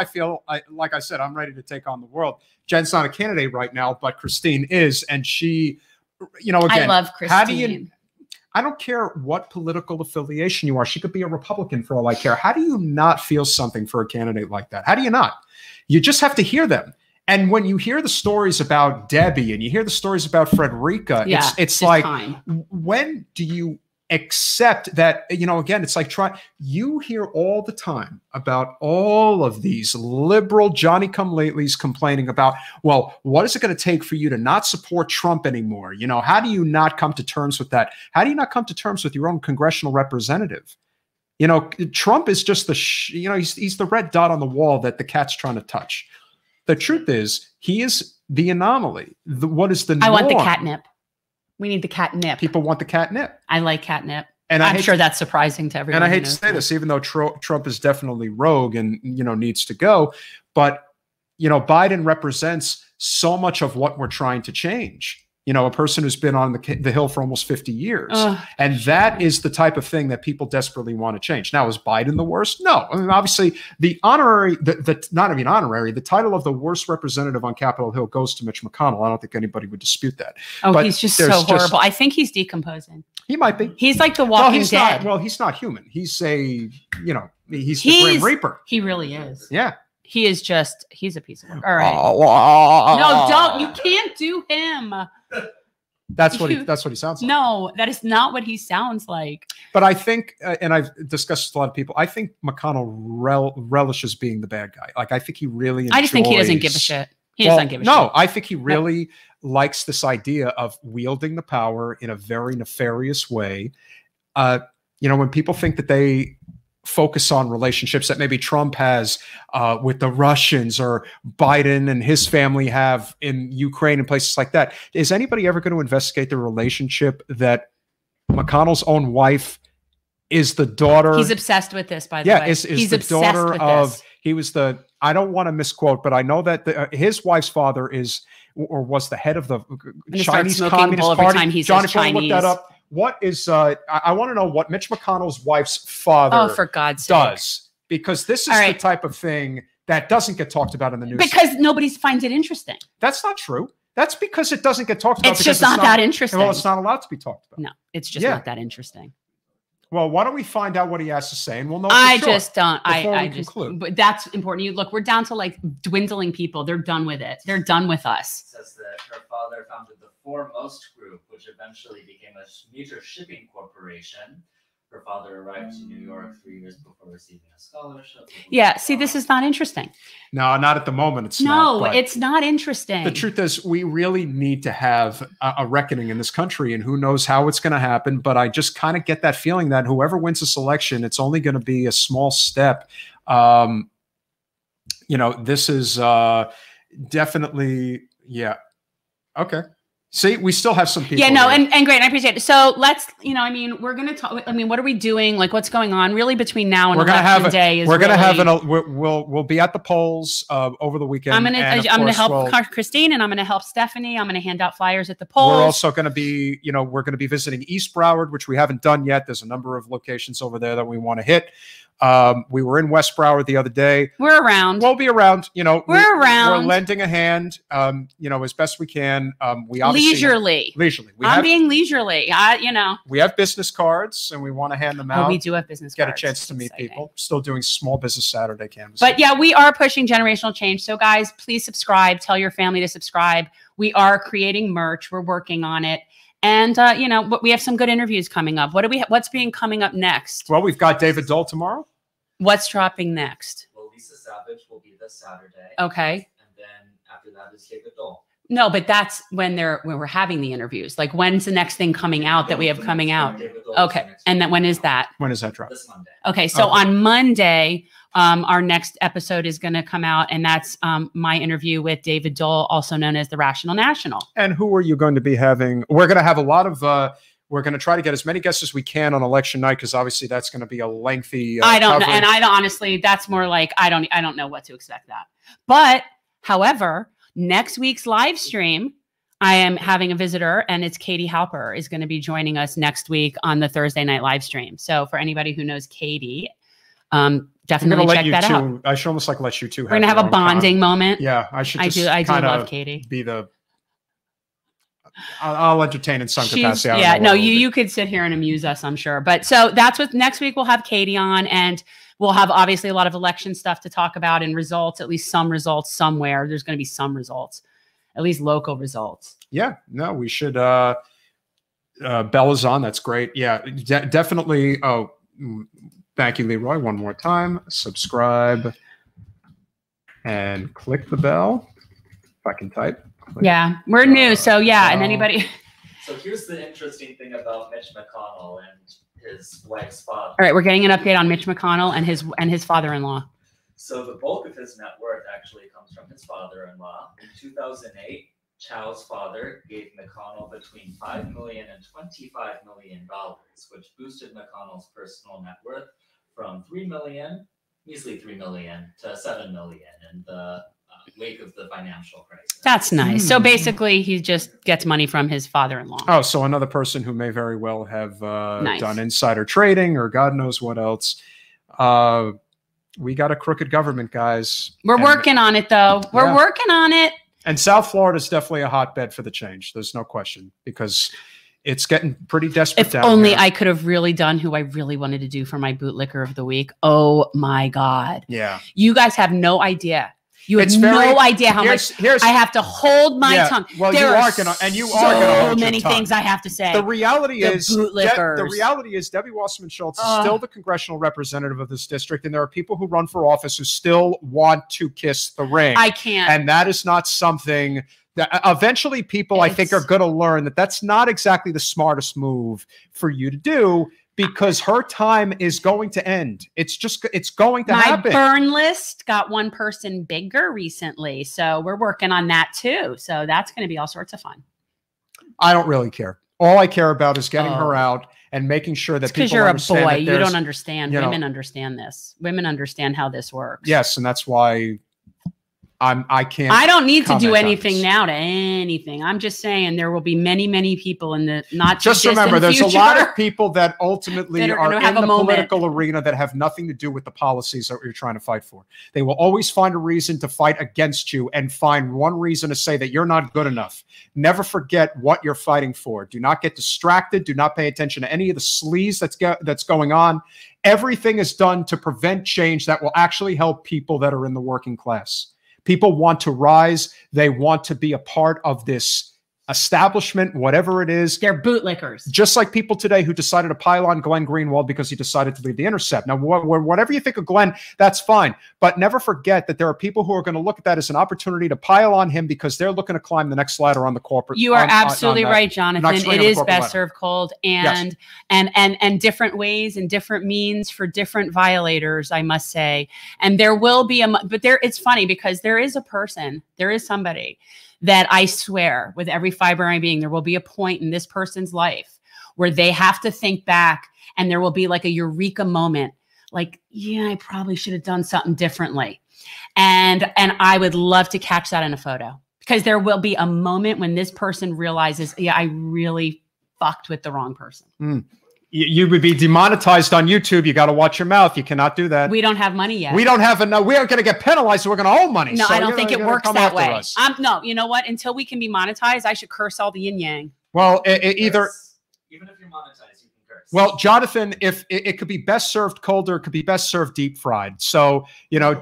[SPEAKER 2] feel like I said, I'm ready to take on the world. Jen's not a candidate right now, but Christine is, and she, you know, again,
[SPEAKER 1] I love Christine.
[SPEAKER 2] How do you? I don't care what political affiliation you are. She could be a Republican for all I care. How do you not feel something for a candidate like that? How do you not? You just have to hear them. And when you hear the stories about Debbie and you hear the stories about Frederica, it's like, when do you accept that, you know, again, it's like you hear all the time about all of these liberal Johnny-come-latelys complaining about, well, what is it going to take for you to not support Trump anymore? You know, how do you not come to terms with that? How do you not come to terms with your own congressional representative? You know, Trump is just he's the red dot on the wall that the cat's trying to touch. The truth is, he is the anomaly. What is the norm?
[SPEAKER 1] I want the catnip. We need the catnip.
[SPEAKER 2] People want the catnip.
[SPEAKER 1] I like catnip.
[SPEAKER 2] And
[SPEAKER 1] I'm sure that's surprising to everyone.
[SPEAKER 2] And I hate to say this, even though Trump is definitely rogue and, you know, needs to go. But, you know, Biden represents so much of what we're trying to change. You know, a person who's been on the Hill for almost 50 years. And that is the type of thing that people desperately want to change. Now, is Biden the worst? No. I mean, obviously, the honorary, not even honorary, the title of the worst representative on Capitol Hill goes to Mitch McConnell. I don't think anybody would dispute that.
[SPEAKER 1] Oh, but he's just so horrible. I think he's decomposing.
[SPEAKER 2] He might be.
[SPEAKER 1] He's like the Walking Dead.
[SPEAKER 2] He's not human. He's the Grim Reaper.
[SPEAKER 1] He really is.
[SPEAKER 2] Yeah.
[SPEAKER 1] He is he's a piece of work. All right. No, don't. You can't do him.
[SPEAKER 2] That's what he sounds like.
[SPEAKER 1] No, that is not what he sounds like.
[SPEAKER 2] But I think, and I've discussed with a lot of people, I think McConnell relishes being the bad guy. Like, I think he really enjoys.
[SPEAKER 1] I just think he doesn't give a shit. He doesn't give a shit.
[SPEAKER 2] No, I think he really likes this idea of wielding the power in a very nefarious way. You know, when people think that they focus on relationships that maybe Trump has with the Russians or Biden and his family have in Ukraine and places like that. Is anybody ever going to investigate the relationship that McConnell's own wife is the daughter?
[SPEAKER 1] He's obsessed with this, by the way.
[SPEAKER 2] Is the daughter of, I don't want to misquote, but I know that his wife's father is, or was the head of the Chinese Communist Party. Johnny, look that up. What is, I want to know what Mitch McConnell's wife's father
[SPEAKER 1] for God's
[SPEAKER 2] does.
[SPEAKER 1] sake.
[SPEAKER 2] Because this is the type of thing that doesn't get talked about in the news.
[SPEAKER 1] Because nobody finds it interesting.
[SPEAKER 2] That's not true. That's because it doesn't get talked about.
[SPEAKER 1] It's just not that interesting.
[SPEAKER 2] Well, it's not allowed to be talked about.
[SPEAKER 1] No, it's just not that interesting.
[SPEAKER 2] Well, why don't we find out what he has to say, and we'll know.
[SPEAKER 1] I just don't.
[SPEAKER 2] Conclude.
[SPEAKER 1] But that's important. Look, we're down to like dwindling people. They're done with it. They're done with us.
[SPEAKER 6] It says that her father founded the Foremost Group, which eventually became a major shipping corporation. Her father arrived to New York 3 years before receiving a scholarship.
[SPEAKER 1] Yeah, see, this is not interesting.
[SPEAKER 2] No, not at the moment. It's not.
[SPEAKER 1] No, it's not interesting.
[SPEAKER 2] The truth is, we really need to have a reckoning in this country, and who knows how it's going to happen. But I just kind of get that feeling that whoever wins this election, it's only going to be a small step. You know, this is definitely, yeah. Okay. See, we still have some people.
[SPEAKER 1] Yeah, no,
[SPEAKER 2] here.
[SPEAKER 1] and great. I appreciate it. So let's, you know, I mean, we're going to talk, I mean, what are we doing? Like, what's going on really between now and election day is
[SPEAKER 2] we're going to have
[SPEAKER 1] really,
[SPEAKER 2] we'll be at the polls over the weekend.
[SPEAKER 1] I'm going to help Christine, and I'm going to help Stephanie. I'm going to hand out flyers at the polls.
[SPEAKER 2] We're also going to be, you know, we're going to be visiting East Broward, which we haven't done yet. There's a number of locations over there that we want to hit. We were in West Broward the other day.
[SPEAKER 1] We're around.
[SPEAKER 2] We'll be around. You know,
[SPEAKER 1] we're around.
[SPEAKER 2] We're lending a hand. You know, as best we can. We obviously
[SPEAKER 1] leisurely.
[SPEAKER 2] I'm
[SPEAKER 1] being leisurely. You know,
[SPEAKER 2] we have business cards, and we want to hand them out.
[SPEAKER 1] We do have business
[SPEAKER 2] cards.
[SPEAKER 1] Get
[SPEAKER 2] a chance to meet people. Still doing Small Business Saturday canvas.
[SPEAKER 1] But yeah, we are pushing generational change. So guys, please subscribe. Tell your family to subscribe. We are creating merch. We're working on it. And, you know, we have some good interviews coming up. What's being coming up next?
[SPEAKER 2] Well, we've got David Dole tomorrow.
[SPEAKER 1] What's dropping next?
[SPEAKER 6] Well, Lisa Savage will be this Saturday.
[SPEAKER 1] Okay.
[SPEAKER 6] And then after that is David Dole.
[SPEAKER 1] No, but that's when we're having the interviews. Like, when's the next thing coming out that we have coming out? Okay. And then when is that?
[SPEAKER 2] When is that drop?
[SPEAKER 6] This Monday.
[SPEAKER 1] Okay. So on Monday, our next episode is going to come out, and that's my interview with David Dole, also known as the Rational National.
[SPEAKER 2] And who are you going to be having? We're going to have a lot of, we're going to try to get as many guests as we can on election night, because obviously that's going to be a lengthy
[SPEAKER 1] I don't know. And I don't, honestly, that's more like, I don't know what to expect that. But however, next week's live stream, I am having a visitor, and it's Katie Halper is going to be joining us next week on the Thursday night live stream. So for anybody who knows Katie, definitely check that out.
[SPEAKER 2] I should almost like let you two.
[SPEAKER 1] We're gonna have a bonding moment.
[SPEAKER 2] Yeah, I should.
[SPEAKER 1] I do love Katie.
[SPEAKER 2] Be the. I'll entertain in some capacity.
[SPEAKER 1] Yeah, no, you could sit here and amuse us, I'm sure. But so that's what next week we'll have Katie on, and we'll have obviously a lot of election stuff to talk about and results. At least some results somewhere. There's going to be some results, at least local results.
[SPEAKER 2] Yeah, no, we should. Bella's on. That's great. Yeah, definitely. Oh. Thank you, Leroy. One more time. Subscribe and click the bell. If I can type.
[SPEAKER 1] Yeah, we're new. So yeah, and anybody.
[SPEAKER 6] So here's the interesting thing about Mitch McConnell and his wife's father.
[SPEAKER 1] All right, we're getting an update on Mitch McConnell and his father-in-law.
[SPEAKER 6] So the bulk of his net worth actually comes from his father-in-law. In 2008, Chow's father gave McConnell between $5 million and $25 million, which boosted McConnell's personal net worth from measly $3 million to $7 million in the wake of the financial crisis.
[SPEAKER 1] That's nice. So basically, he just gets money from his father-in-law.
[SPEAKER 2] Oh, so another person who may very well have done insider trading or God knows what else. We got a crooked government, guys.
[SPEAKER 1] We're working on it, though. We're working on it.
[SPEAKER 2] And South Florida is definitely a hotbed for the change. There's no question, because it's getting pretty desperate down
[SPEAKER 1] here. If only
[SPEAKER 2] here.
[SPEAKER 1] I could have really done who I really wanted to do for my bootlicker of the week. Oh my God.
[SPEAKER 2] Yeah.
[SPEAKER 1] You guys have no idea. You have no idea how much I have to hold my tongue.
[SPEAKER 2] Well,
[SPEAKER 1] there
[SPEAKER 2] are going to, and you are going to hold
[SPEAKER 1] many things I have to say.
[SPEAKER 2] The reality is,
[SPEAKER 1] bootlickers.
[SPEAKER 2] Debbie Wasserman Schultz is still the congressional representative of this district, and there are people who run for office who still want to kiss the ring.
[SPEAKER 1] I can't,
[SPEAKER 2] and that is not something that eventually people, I think, are going to learn that that's not exactly the smartest move for you to do. Because her time is going to end. It's going to happen.
[SPEAKER 1] My burn list got one person bigger recently. So we're working on that too. So that's going to be all sorts of fun.
[SPEAKER 2] I don't really care. All I care about is getting her out and making sure that people understand.
[SPEAKER 1] Because you're a boy. You don't understand. Women understand this. Women understand how this works.
[SPEAKER 2] Yes. And that's why I can't.
[SPEAKER 1] I don't need to do anything now to anything. I'm just saying there will be many, many people in the not
[SPEAKER 2] just remember there's a lot of people that ultimately are in the political arena that have nothing to do with the policies that you're trying to fight for. They will always find a reason to fight against you and find one reason to say that you're not good enough. Never forget what you're fighting for. Do not get distracted. Do not pay attention to any of the sleaze that's going on. Everything is done to prevent change that will actually help people that are in the working class. People want to rise. They want to be a part of this establishment, whatever it is.
[SPEAKER 1] They're bootlickers.
[SPEAKER 2] Just like people today who decided to pile on Glenn Greenwald because he decided to leave The Intercept. Now, whatever you think of Glenn, that's fine. But never forget that there are people who are going to look at that as an opportunity to pile on him because they're looking to climb the next ladder on the corporate.
[SPEAKER 1] You are absolutely right, Jonathan. It is best served cold, and
[SPEAKER 2] yes.
[SPEAKER 1] and different ways and different means for different violators, I must say. And there will be it's funny because there is somebody that I swear with every fiber I'm being, there will be a point in this person's life where they have to think back and there will be like a eureka moment. Like, yeah, I probably should have done something differently. And I would love to catch that in a photo because there will be a moment when this person realizes, yeah, I really fucked with the wrong person.
[SPEAKER 2] You would be demonetized on YouTube. You got to watch your mouth. You cannot do that.
[SPEAKER 1] We don't have money yet.
[SPEAKER 2] We don't have enough. We are going to get penalized. So we're going to owe money.
[SPEAKER 1] No,
[SPEAKER 2] so
[SPEAKER 1] I don't think it works that way.
[SPEAKER 2] Us.
[SPEAKER 1] No, you know what? Until we can be monetized, I should curse all the yin yang.
[SPEAKER 2] Well, either.
[SPEAKER 6] Even if you're monetized, you can curse.
[SPEAKER 2] Well, Jonathan, if it could be best served cold or it could be best served deep fried. So,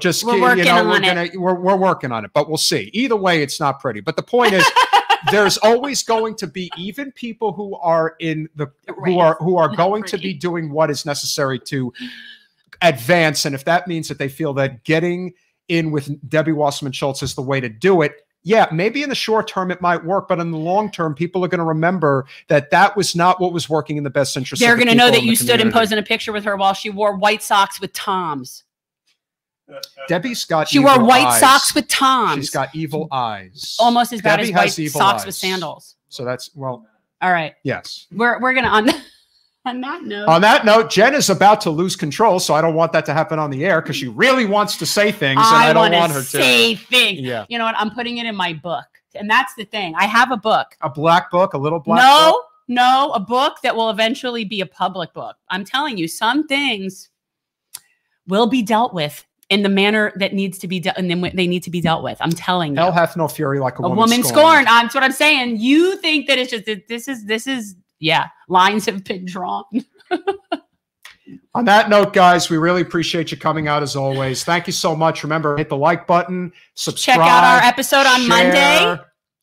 [SPEAKER 2] just
[SPEAKER 1] we're working on it.
[SPEAKER 2] We're working on it, but we'll see. Either way, it's not pretty. But the point is, there's always going to be even people who are who are going to be doing what is necessary to advance. And if that means that they feel that getting in with Debbie Wasserman Schultz is the way to do it, yeah, maybe in the short term it might work, but in the long term, people are going to remember that was not what was working in the best interest.
[SPEAKER 1] They're going to know that you
[SPEAKER 2] stood
[SPEAKER 1] and posed in a picture with her while she wore white socks with Toms.
[SPEAKER 2] Debbie's got.
[SPEAKER 1] She wore white socks with Toms.
[SPEAKER 2] She's got evil eyes.
[SPEAKER 1] Almost as bad
[SPEAKER 2] Debbie
[SPEAKER 1] as white socks with sandals.
[SPEAKER 2] So that's all
[SPEAKER 1] right.
[SPEAKER 2] Yes.
[SPEAKER 1] We're gonna on that note.
[SPEAKER 2] On that note, Jen is about to lose control, so I don't want that to happen on the air because she really wants to say things, and I don't want her to
[SPEAKER 1] say things.
[SPEAKER 2] Yeah.
[SPEAKER 1] You know what? I'm putting it in my book, and that's the thing. I have a book.
[SPEAKER 2] A black book, a little black book.
[SPEAKER 1] No, a book that will eventually be a public book. I'm telling you, some things will be dealt with in the manner that needs to be dealt, and then they need to be dealt with. I'm telling you.
[SPEAKER 2] Hell hath no fury like a
[SPEAKER 1] woman scorned. That's what I'm saying. You think that it's just this is lines have been drawn.
[SPEAKER 2] On that note, guys, we really appreciate you coming out as always. Thank you so much. Remember, hit the like button, subscribe,
[SPEAKER 1] check out our episode on Monday,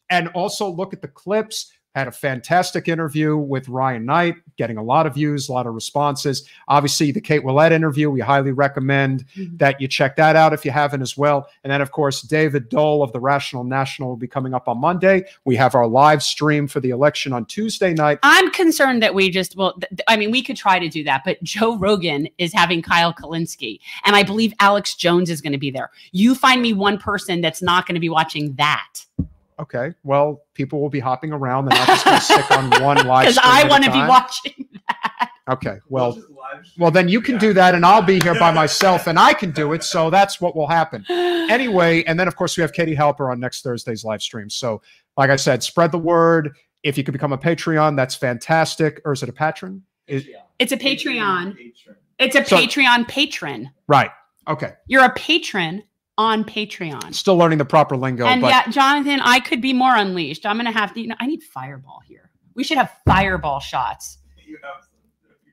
[SPEAKER 2] and also look at the clips. Had a fantastic interview with Ryan Knight, getting a lot of views, a lot of responses. Obviously, the Kate Willett interview, we highly recommend that you check that out if you haven't as well. And then, of course, David Dole of the Rational National will be coming up on Monday. We have our live stream for the election on Tuesday night.
[SPEAKER 1] I'm concerned that we could try to do that, but Joe Rogan is having Kyle Kalinske, and I believe Alex Jones is going to be there. You find me one person that's not going to be watching that.
[SPEAKER 2] Okay, well, people will be hopping around. They're not just going to stick on one live stream. Because
[SPEAKER 1] I want to be watching that.
[SPEAKER 2] Okay, well, then you can do that, and I'll be here by myself, and I can do it. So that's what will happen. Anyway, and then, of course, we have Katie Halper on next Thursday's live stream. So, like I said, spread the word. If you could become a Patreon, that's fantastic. Or is it a patron?
[SPEAKER 1] It's a Patreon. It's a Patreon patron.
[SPEAKER 2] Right. Okay.
[SPEAKER 1] You're a patron on Patreon.
[SPEAKER 2] Still learning the proper lingo.
[SPEAKER 1] And yeah, Jonathan, I could be more unleashed. I'm going to have to, I need Fireball here. We should have Fireball shots.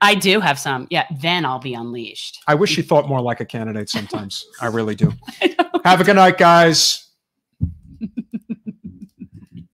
[SPEAKER 1] I do have some. Yeah, then I'll be unleashed.
[SPEAKER 2] I wish you thought more like a candidate sometimes. I really do. Have a good night, guys.